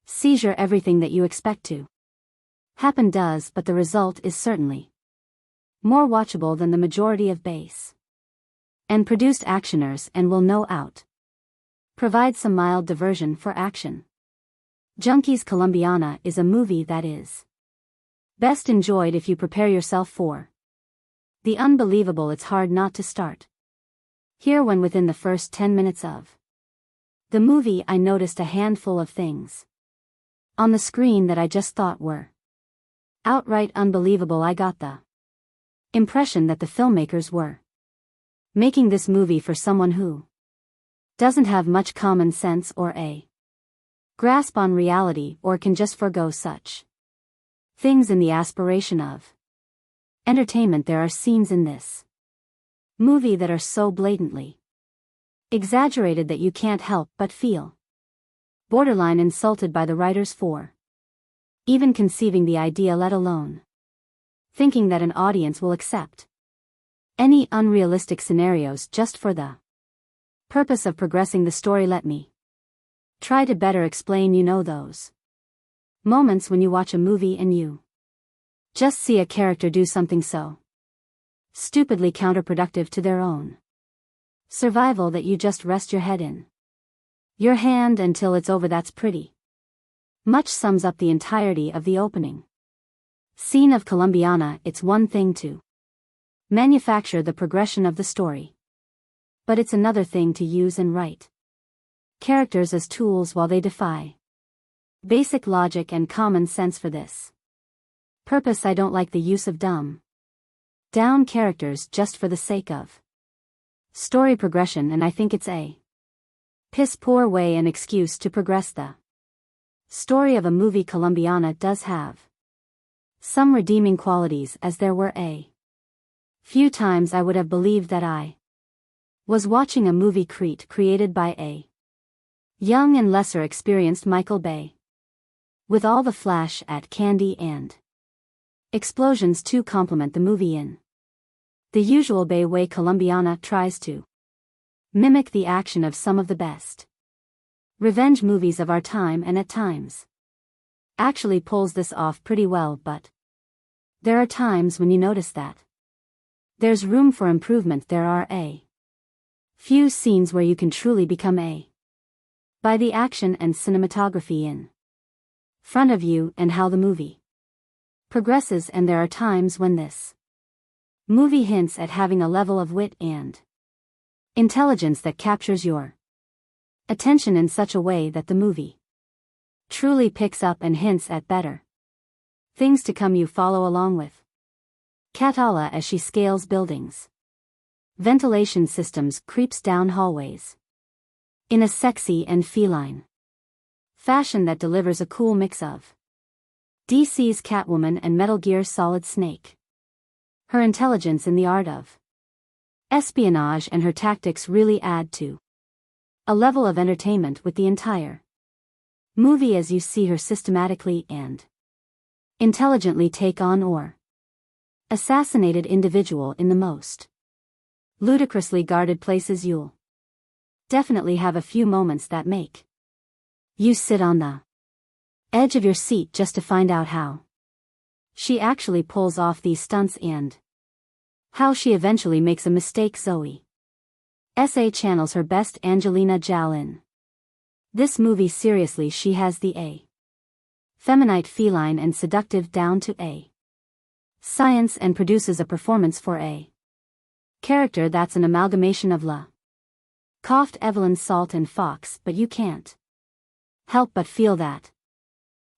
seizure. Everything that you expect to happen does, but the result is certainly more watchable than the majority of base and produced actioners, and will no out provide some mild diversion for action junkies. Colombiana is a movie that is best enjoyed if you prepare yourself for the unbelievable. It's hard not to start here when within the first 10 minutes of the movie I noticed a handful of things on the screen that I just thought were outright unbelievable. I got the impression that the filmmakers were making this movie for someone who doesn't have much common sense or a grasp on reality, or can just forgo such things in the aspiration of entertainment. There are scenes in this movie that are so blatantly exaggerated that you can't help but feel borderline insulted by the writers for even conceiving the idea, let alone thinking that an audience will accept any unrealistic scenarios just for the purpose of progressing the story. Let me try to better explain. You know those moments when you watch a movie and you just see a character do something so stupidly counterproductive to their own survival that you just rest your head in your hand until it's over. That's pretty much sums up the entirety of the opening scene of Colombiana. It's one thing to manufacture the progression of the story, but it's another thing to use and write characters as tools while they defy basic logic and common sense. For this purpose, I don't like the use of dumb down characters just for the sake of story progression, and I think it's a piss poor way and excuse to progress the story of a movie. Colombiana does have some redeeming qualities, as there were a few times I would have believed that I was watching a movie created by a young and lesser experienced Michael Bay, with all the flash at candy and explosions to complement the movie in the usual Bay way. Colombiana tries to mimic the action of some of the best revenge movies of our time, and at times actually pulls this off pretty well, but there are times when you notice that there's room for improvement. There are a few scenes where you can truly become a by the action and cinematography in front of you and how the movie progresses, and there are times when this Movie hints at having a level of wit and intelligence that captures your attention in such a way that the movie truly picks up and hints at better things to come. You follow along with Catalia as she scales buildings, ventilation systems, creeps down hallways in a sexy and feline fashion that delivers a cool mix of DC's Catwoman and Metal Gear Solid Snake. Her intelligence in the art of espionage and her tactics really add to a level of entertainment with the entire movie as you see her systematically and intelligently take on or assassinated individual in the most ludicrously guarded places. You'll definitely have a few moments that make you sit on the edge of your seat just to find out how she actually pulls off these stunts and how she eventually makes a mistake. Zoe S.A. channels her best Angelina Jolie. This movie seriously, she has the feminine, feline and seductive down to a science and produces a performance for a character that's an amalgamation of La Coughed, Evelyn, Salt and Fox, but you can't help but feel that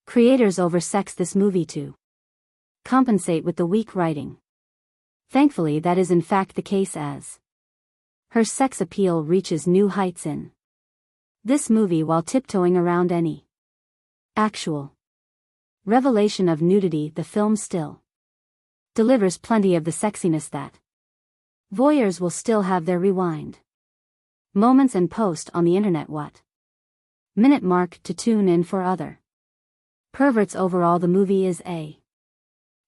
creators oversex this movie to compensate with the weak writing. Thankfully that is in fact the case, as her sex appeal reaches new heights in this movie while tiptoeing around any actual revelation of nudity. The film still delivers plenty of the sexiness that voyeurs will still have their rewind moments and post on the internet what minute mark to tune in for other perverts. Overall the movie is a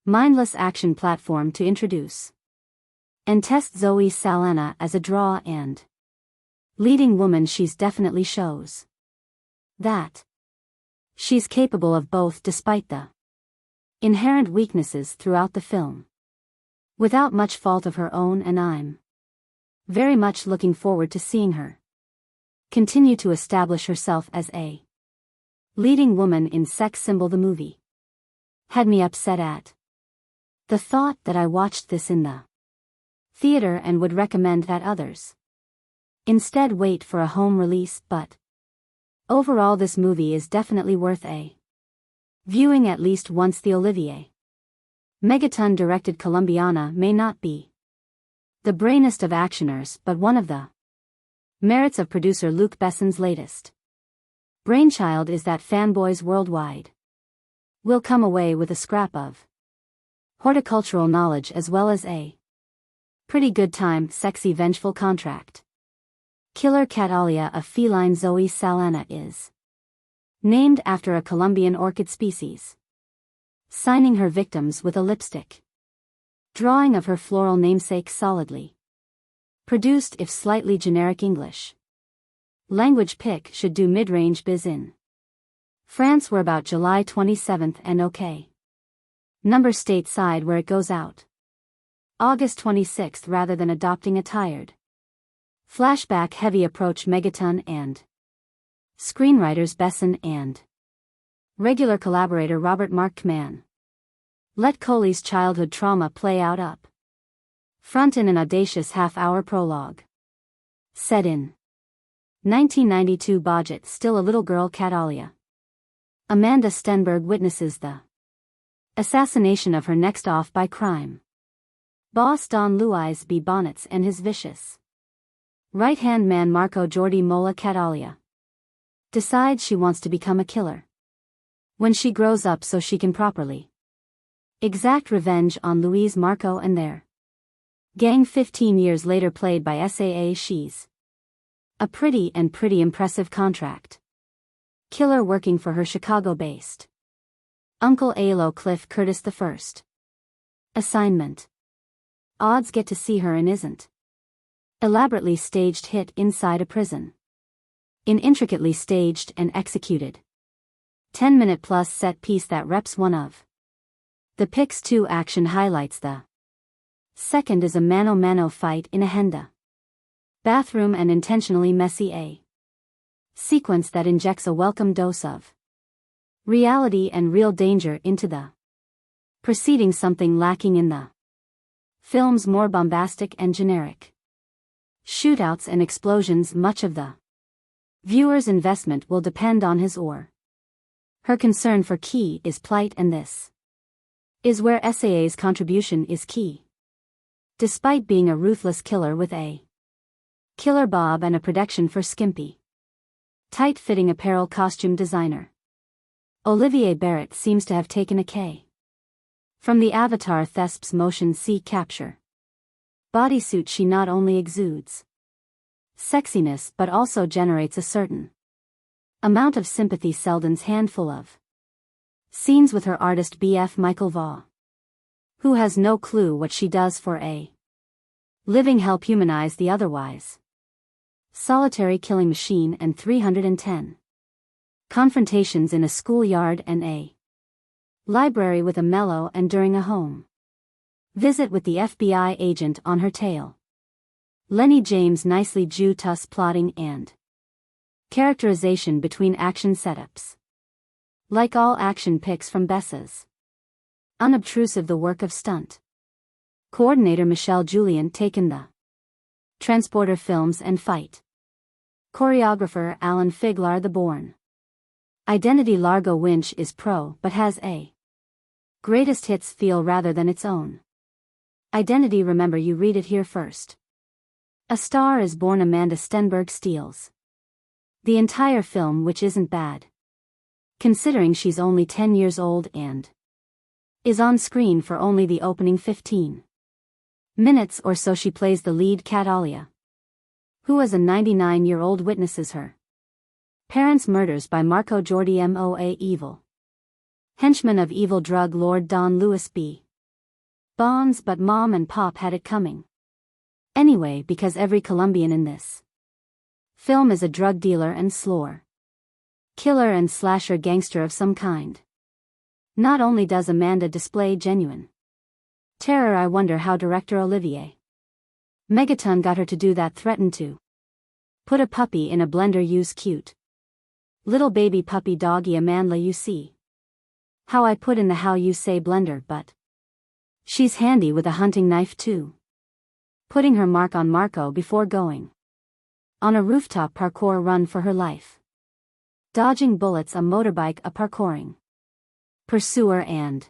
mindless action platform to introduce and test Zoe Saldana as a draw and leading woman. She's definitely shows that she's capable of both despite the inherent weaknesses throughout the film, without much fault of her own, and I'm very much looking forward to seeing her continue to establish herself as a leading woman in Sex Symbol. The movie had me upset at the thought that I watched this in the theater and would recommend that others instead wait for a home release, but overall this movie is definitely worth a viewing at least once. The Olivier Megaton directed Colombiana may not be the brainiest of actioners, but one of the merits of producer Luc Besson's latest brainchild is that fanboys worldwide will come away with a scrap of horticultural knowledge as well as a pretty good time. Sexy vengeful contract killer Catalia, a feline. Zoe Saldana is named after a Colombian orchid species, signing her victims with a lipstick drawing of her floral namesake. Solidly produced, if slightly generic English language pick should do mid-range biz in France. We're about July 27th and OK number stateside where it goes out August 26th rather than adopting a tired flashback heavy approach. Megaton and screenwriters Besson and regular collaborator Robert Mark Kman let Coley's childhood trauma play out up front in an audacious half-hour prologue set in 1992. Budget still a little girl. Catalia Amanda Stenberg witnesses the assassination of her next off by crime boss Don Luis B. Bonnets and his vicious right-hand man Marco Jordi Mola. Catalia decides she wants to become a killer when she grows up so she can properly exact revenge on Luis, Marco and their gang. 15 years later, played by Saa, she's a pretty impressive contract killer working for her Chicago-based uncle Alo Cliff Curtis. The first assignment odds get to see her in isn't elaborately staged hit inside a prison in intricately staged and executed 10-minute plus set piece that reps one of the Pix 2 action highlights. The second is a mano-mano fight in a Henda bathroom, and intentionally messy a sequence that injects a welcome dose of reality and real danger into the proceeding, something lacking in the Films more bombastic and generic. Shootouts and explosions. Much of the viewer's investment will depend on his or her concern for key is plight, and this is where SAA's contribution is key. Despite being a ruthless killer with a killer bob and a predilection for skimpy, tight-fitting apparel, costume designer Olivier Barrett seems to have taken a K from the Avatar Thesp's motion sea capture bodysuit. She not only exudes sexiness but also generates a certain amount of sympathy. Selden's handful of scenes with her artist BF Michael Vaugh, who has no clue what she does for a living, help humanize the otherwise solitary killing machine, and 310 confrontations in a schoolyard and a library with a mellow and during a home visit with the FBI agent on her tail. Lenny James nicely Jew-tuss plotting and characterization between action setups. Like all action pics from Bessa's unobtrusive the work of stunt coordinator Michelle Julien, taken the transporter films and fight choreographer Alan Figlar. The Bourne Identity Largo Winch is pro but has a greatest hits feel rather than its own identity. Remember, you read it here first. A Star is Born. Amanda Stenberg steals the entire film, which isn't bad considering she's only 10 years old and is on screen for only the opening 15 minutes or so. She plays the lead, Cat Alia, who as a 99-year-old witnesses her parents' murders by Marco Jordi Moa, evil henchman of evil drug lord Don Louis B. Bonds. But Mom and Pop had it coming anyway, because every Colombian in this film is a drug dealer and slore killer and slasher gangster of some kind. Not only does Amanda display genuine terror, I wonder how director Olivier Megaton got her to do that. Threatened to put a puppy in a blender, use cute little baby puppy doggy Amanda. You see how I put in the how you say blender, but she's handy with a hunting knife too. Putting her mark on Marco before going on a rooftop parkour run for her life. Dodging bullets, a motorbike, a parkouring pursuer, and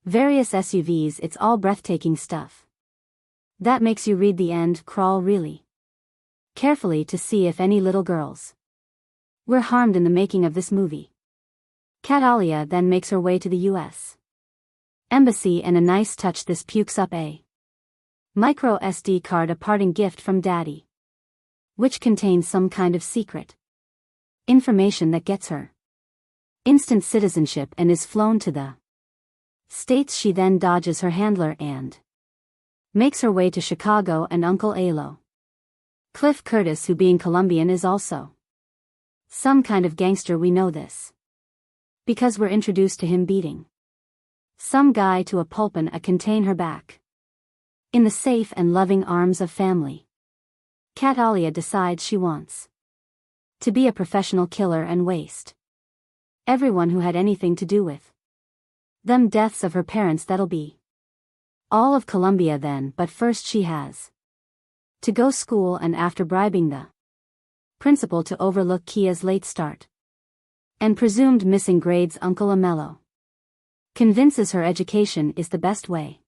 various SUVs. It's all breathtaking stuff that makes you read the end crawl really carefully to see if any little girls were harmed in the making of this movie. Cat Alia then makes her way to the U.S. Embassy, and a nice touch, this pukes up a micro SD card, a parting gift from Daddy, which contains some kind of secret information that gets her instant citizenship and is flown to the States. She then dodges her handler and makes her way to Chicago and Uncle Alo, Cliff Curtis, who being Colombian is also some kind of gangster. We know this because we're introduced to him beating some guy to a pulp and contain her back in the safe and loving arms of family. Cat Alia decides she wants to be a professional killer and waste everyone who had anything to do with them deaths of her parents. That'll be all of Colombia then, but first she has to go school, and after bribing the principal to overlook Kia's late start and presumed missing grades, Uncle Amelo convinces her education is the best way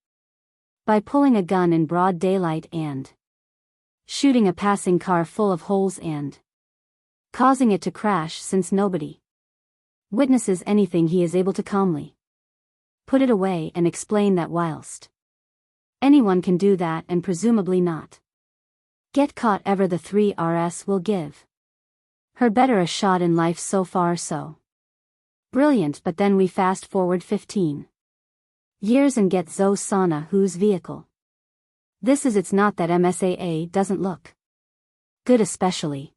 by pulling a gun in broad daylight and shooting a passing car full of holes and causing it to crash. Since nobody witnesses anything, he is able to calmly put it away and explain that whilst anyone can do that and presumably not get caught ever, the 3RS will give her better a shot in life. So far so brilliant, but then we fast forward 15 years and get Zoe Saldana, whose vehicle this is. It's not that MSAA doesn't look good, especially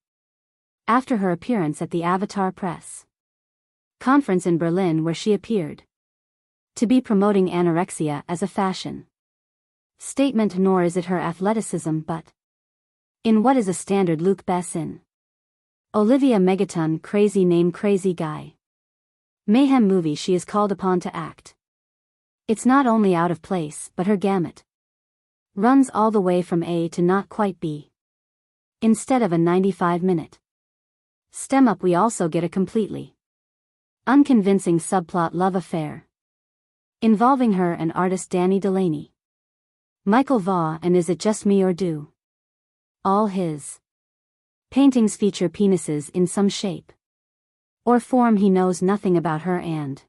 after her appearance at the Avatar press conference in Berlin, where she appeared to be promoting anorexia as a fashion statement. Nor is it her athleticism, but in what is a standard Luc Besson Olivia Megaton crazy name crazy guy mayhem movie she is called upon to act. It's not only out of place, but her gamut Runs all the way from A to not quite B. Instead of a 95-minute stem up, we also get a completely unconvincing subplot love affair involving her and artist Danny Delaney. Michael Vaugh, and is it just me or do all his paintings feature penises in some shape or form? He knows nothing about her, and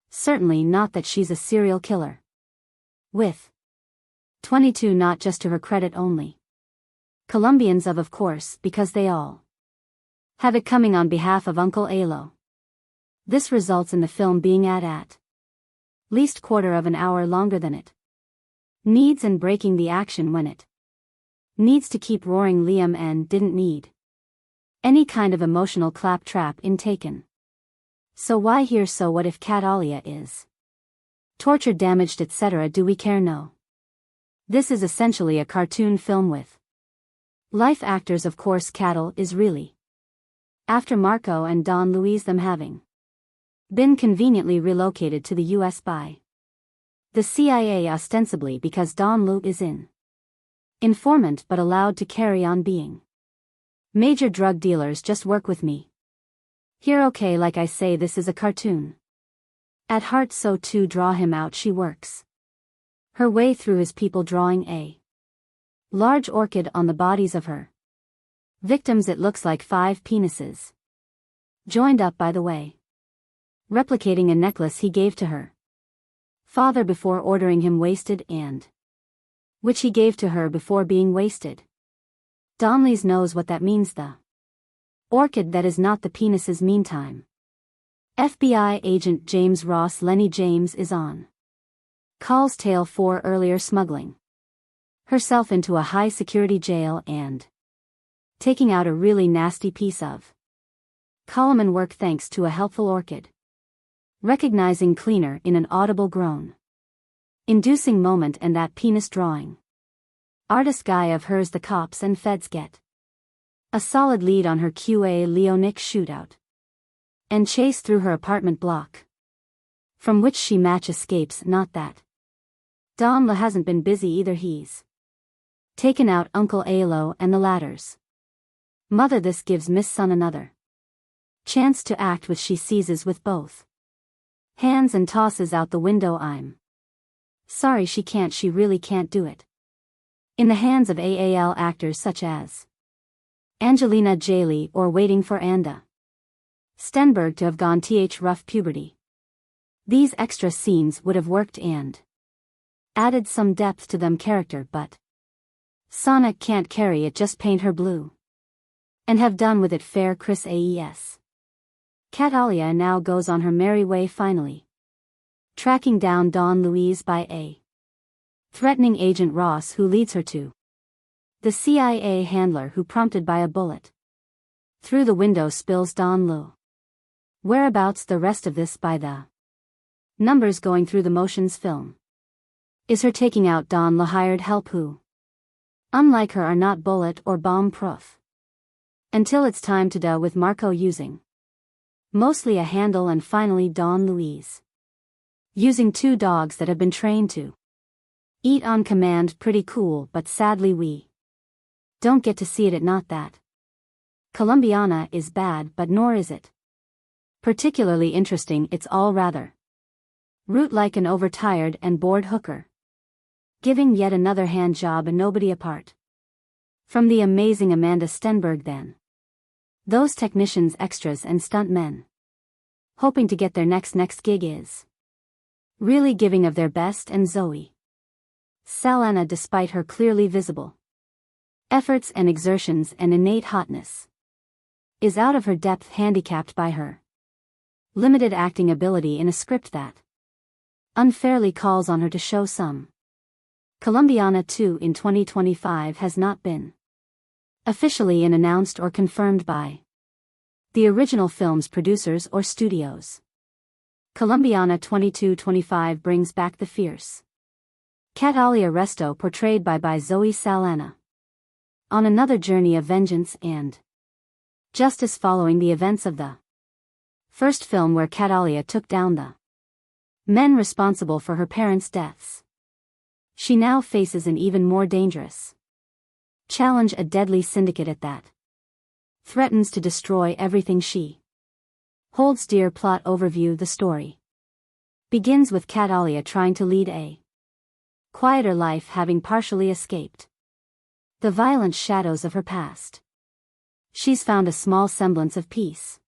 certainly not that she's a serial killer. With 22 not just to her credit only. Colombians of course, because they all have it coming on behalf of Uncle Alo. This results in the film being at least quarter of an hour longer than it needs, and breaking the action when it needs to keep roaring Liam, and didn't need any kind of emotional claptrap in Taken. So why here? So what if Cat Alia is tortured, damaged, etc.? Do we care? No. This is essentially a cartoon film with life actors. Of course, Cattle is really after Marco and Don Luis, them having been conveniently relocated to the US by the CIA, ostensibly because Don Lu is an informant but allowed to carry on being major drug dealers. Just work with me here, okay? Like I say, this is a cartoon at heart, so to draw him out, she works her way through his people, drawing a large orchid on the bodies of her victims. It looks like 5 penises joined up, by the way, replicating a necklace he gave to her father before ordering him wasted, and which he gave to her before being wasted. Donlees knows what that means. The orchid that is not the penises. Meantime, FBI agent James Ross Lenny James is on call's tail for earlier smuggling herself into a high-security jail and taking out a really nasty piece of Coleman work thanks to a helpful orchid. Recognizing cleaner in an audible groan inducing moment, and that penis drawing artist guy of hers. The cops and feds get a solid lead on her QA Leonic shootout and chase through her apartment block, from which she match escapes. Not that Don La hasn't been busy either. He's taken out Uncle Alo and the latter's mother. This gives Miss Sun another chance to act, which she seizes with both hands and tosses out the window. I'm sorry, she can't, she really can't do it in the hands of AAL actors such as Angelina Jolie or waiting for Anda Stenberg to have gone rough puberty. These extra scenes would have worked and added some depth to them character, but Sonic can't carry it. Just paint her blue and have done with it. Fair. Chris AES. Cat Alia now goes on her merry way, finally tracking down Don Luis by a threatening agent Ross, who leads her to the CIA handler, who, prompted by a bullet through the window, spills Don Lu whereabouts. The rest of this by the numbers, going through the motions film, is her taking out Don La hired help who, unlike her, are not bullet or bomb proof, until it's time to do with Marco using mostly a handle, and finally Don Luis using 2 dogs that have been trained to eat on command. Pretty cool, but sadly we don't get to see it. Not that Colombiana is bad, but nor is it particularly interesting. It's all rather root like an overtired and bored hooker giving yet another hand job, and nobody apart from the amazing Amanda Stenberg, then those technicians, extras and stunt men hoping to get their next gig is really giving of their best. And Zoe Saldana, despite her clearly visible efforts and exertions and innate hotness, is out of her depth, handicapped by her limited acting ability in a script that unfairly calls on her to show some. Colombiana 2 in 2025 has not been officially announced or confirmed by the original film's producers or studios. Colombiana 2225 brings back the fierce Cat Alia Resto, portrayed by Zoe Saldana, on another journey of vengeance and justice following the events of the first film, where Cat Alia took down the men responsible for her parents' deaths. She now faces an even more dangerous challenge, a deadly syndicate at that. Threatens to destroy everything she holds dear. Plot overview. The story begins with Catalia trying to lead a quieter life, having partially escaped the violent shadows of her past. She's found a small semblance of peace,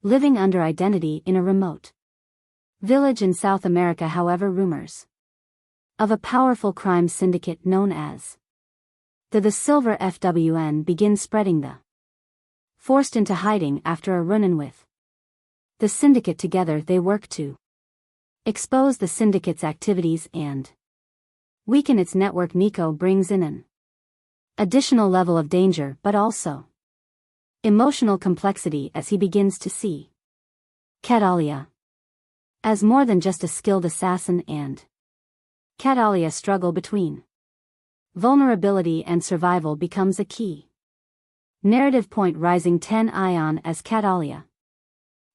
living under identity in a remote village in South America. However, rumors of a powerful crime syndicate known as the Silver FWN begin spreading. The forced into hiding after a run-in with the syndicate. Together they work to expose the syndicate's activities and weaken its network. Nico brings in an additional level of danger, but also emotional complexity, as he begins to see Catalia as more than just a skilled assassin, and Catalia struggle between vulnerability and survival becomes a key narrative point. Rising 10 Ion as Catalia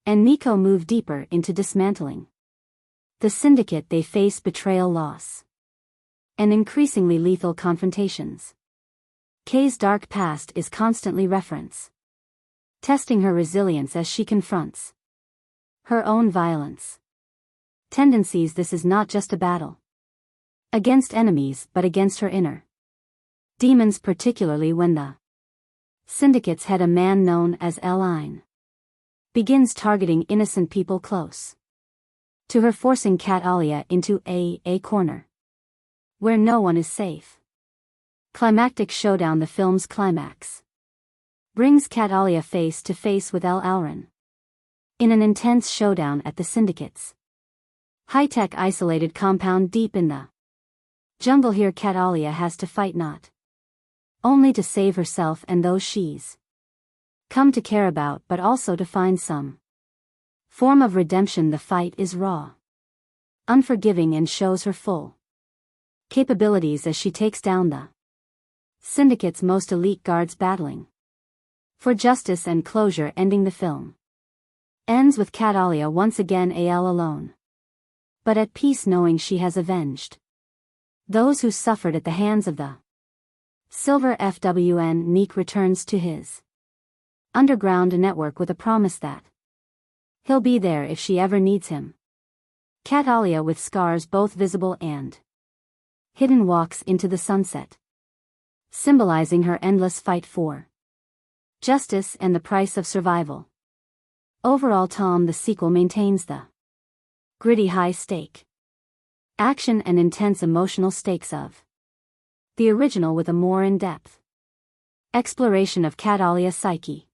and Nico move deeper into dismantling the syndicate. They face betrayal, loss, and increasingly lethal confrontations. Kay's dark past is constantly referenced, testing her resilience as she confronts her own violence tendencies. This is not just a battle against enemies, but against her inner demons, particularly when the syndicate's head, a man known as Line, begins targeting innocent people close to her, forcing Catalia into a corner where no one is safe. Climactic showdown. The film's climax brings Catalia face to face with Alren in an intense showdown at the syndicate's high-tech isolated compound deep in the jungle. Here Catalia has to fight not only to save herself and those she's come to care about, but also to find some form of redemption. The fight is raw, unforgiving, and shows her full capabilities as she takes down the syndicate's most elite guards, battling for justice and closure. Ending. The film ends with Catalia once again alone, but at peace, knowing she has avenged those who suffered at the hands of the Silver FWN. Nick returns to his underground network with a promise that he'll be there if she ever needs him. Catalia, with scars both visible and hidden, walks into the sunset, symbolizing her endless fight for justice and the price of survival. Overall, Tom, the sequel maintains the gritty, high-stake action and intense emotional stakes of the original, with a more in-depth exploration of Catalia's psyche.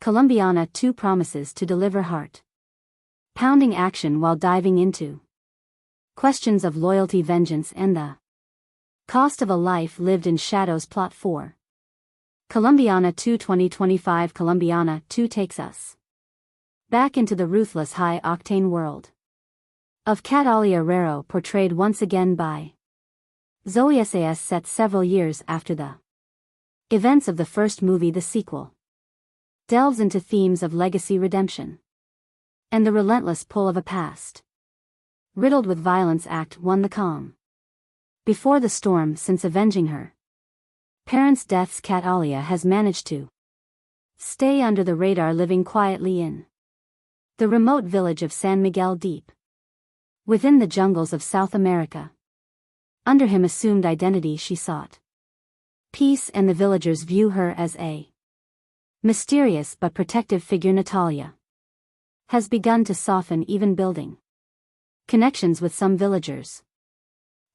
Colombiana 2 promises to deliver heart-pounding action while diving into questions of loyalty, vengeance, and the cost of a life lived in shadows. Plot 4. Colombiana 2 2025. Colombiana 2 takes us back into the ruthless, high-octane world of Catalia Rero, portrayed once again by Zoe Saldana. Set several years after the events of the first movie, the sequel delves into themes of legacy, redemption, and the relentless pull of a past riddled with violence. Act 1. The calm before the storm. Since avenging her parents' deaths, Catalia has managed to stay under the radar, living quietly in the remote village of San Miguel, deep within the jungles of South America. Under him assumed identity, she sought peace, and the villagers view her as a mysterious but protective figure. Natalia has begun to soften, even building connections with some villagers,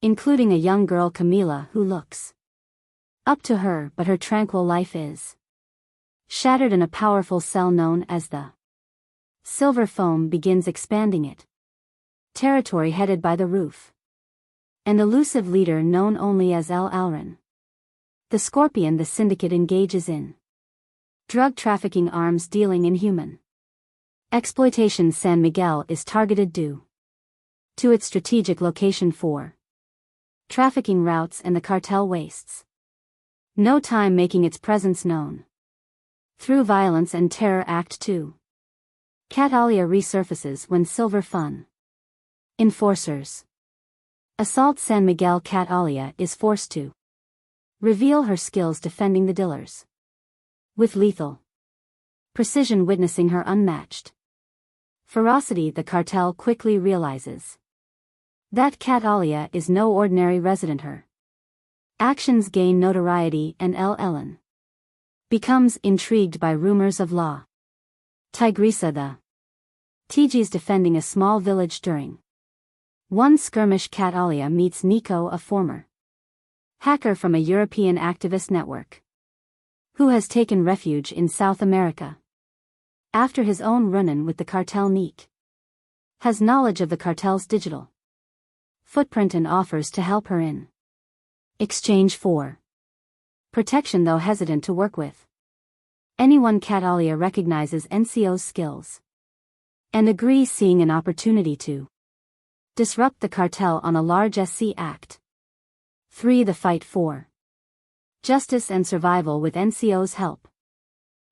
including a young girl, Camila, who looks up to her, but her tranquil life is shattered, and a powerful cell known as the Silver Foam begins expanding it territory, headed by the Roof, an elusive leader known only as Alren. The Scorpion. The syndicate engages in drug trafficking, arms dealing, and human exploitation. San Miguel is targeted due to its strategic location for trafficking routes, and the cartel wastes no time making its presence known through violence and terror. Act 2. Catalia resurfaces when Silver Fun enforcers assault San Miguel. Catalia is forced to reveal her skills defending the dealers with lethal precision, witnessing her unmatched ferocity. The cartel quickly realizes that Catalia is no ordinary resident. Her actions gain notoriety, and Ellen becomes intrigued by rumors of law. Tigresa the TG's defending a small village during one skirmish. Catalia meets Nico, a former hacker from a European activist network who has taken refuge in South America. After his own run-in with the cartel, Nico has knowledge of the cartel's digital footprint and offers to help her in exchange for protection, though hesitant to work with anyone. Catalia recognizes NCO's skills and agrees, seeing an opportunity to disrupt the cartel on a large SC Act 3. The fight for justice and survival. With NCO's help,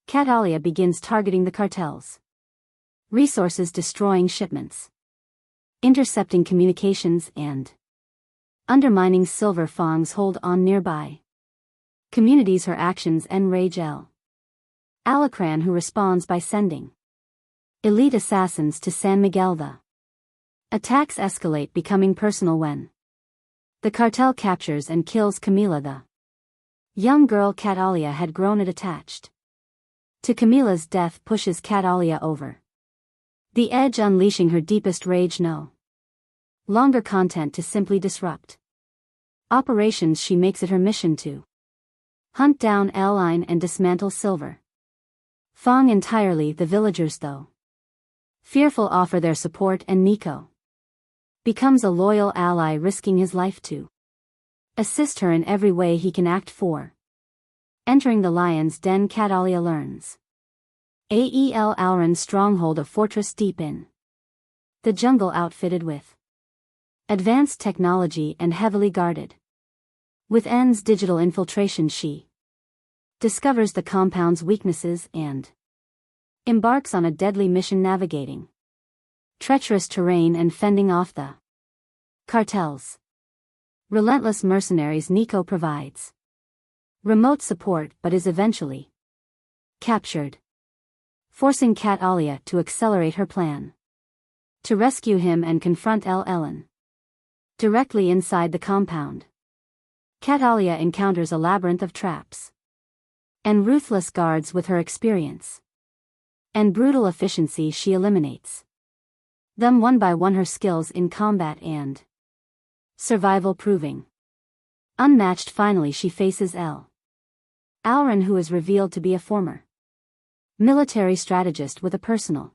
Catalia begins targeting the cartel's resources, destroying shipments, intercepting communications, and undermining Silver Fang's hold on nearby communities. Her actions enrage Alacran, who responds by sending elite assassins to San Miguel. The attacks escalate, becoming personal when the cartel captures and kills Camila, the young girl Catalia had grown attached to. Camila's death pushes Catalia over the edge, unleashing her deepest rage, no longer content to simply disrupt operations. She makes it her mission to hunt down Line and dismantle Silver Fang entirely. The villagers, though fearful, offer their support, and Nico becomes a loyal ally, risking his life to assist her in every way he can. Act 4. Entering the Lion's Den. Catalia learns Ael Alran's stronghold, a fortress deep in the jungle, outfitted with advanced technology and heavily guarded. With N's digital infiltration, she discovers the compound's weaknesses and embarks on a deadly mission, navigating treacherous terrain and fending off the cartel's relentless mercenaries. Nico provides remote support but is eventually captured, forcing Catalia to accelerate her plan to rescue him and confront Ellen directly inside the compound. Catalia encounters a labyrinth of traps and ruthless guards. With her experience and brutal efficiency, she eliminates them one by one, her skills in combat and survival proving unmatched. Finally, she faces Alran, who is revealed to be a former military strategist with a personal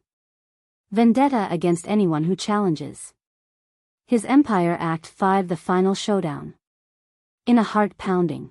vendetta against anyone who challenges his empire. Act 5. The final showdown. In a heart-pounding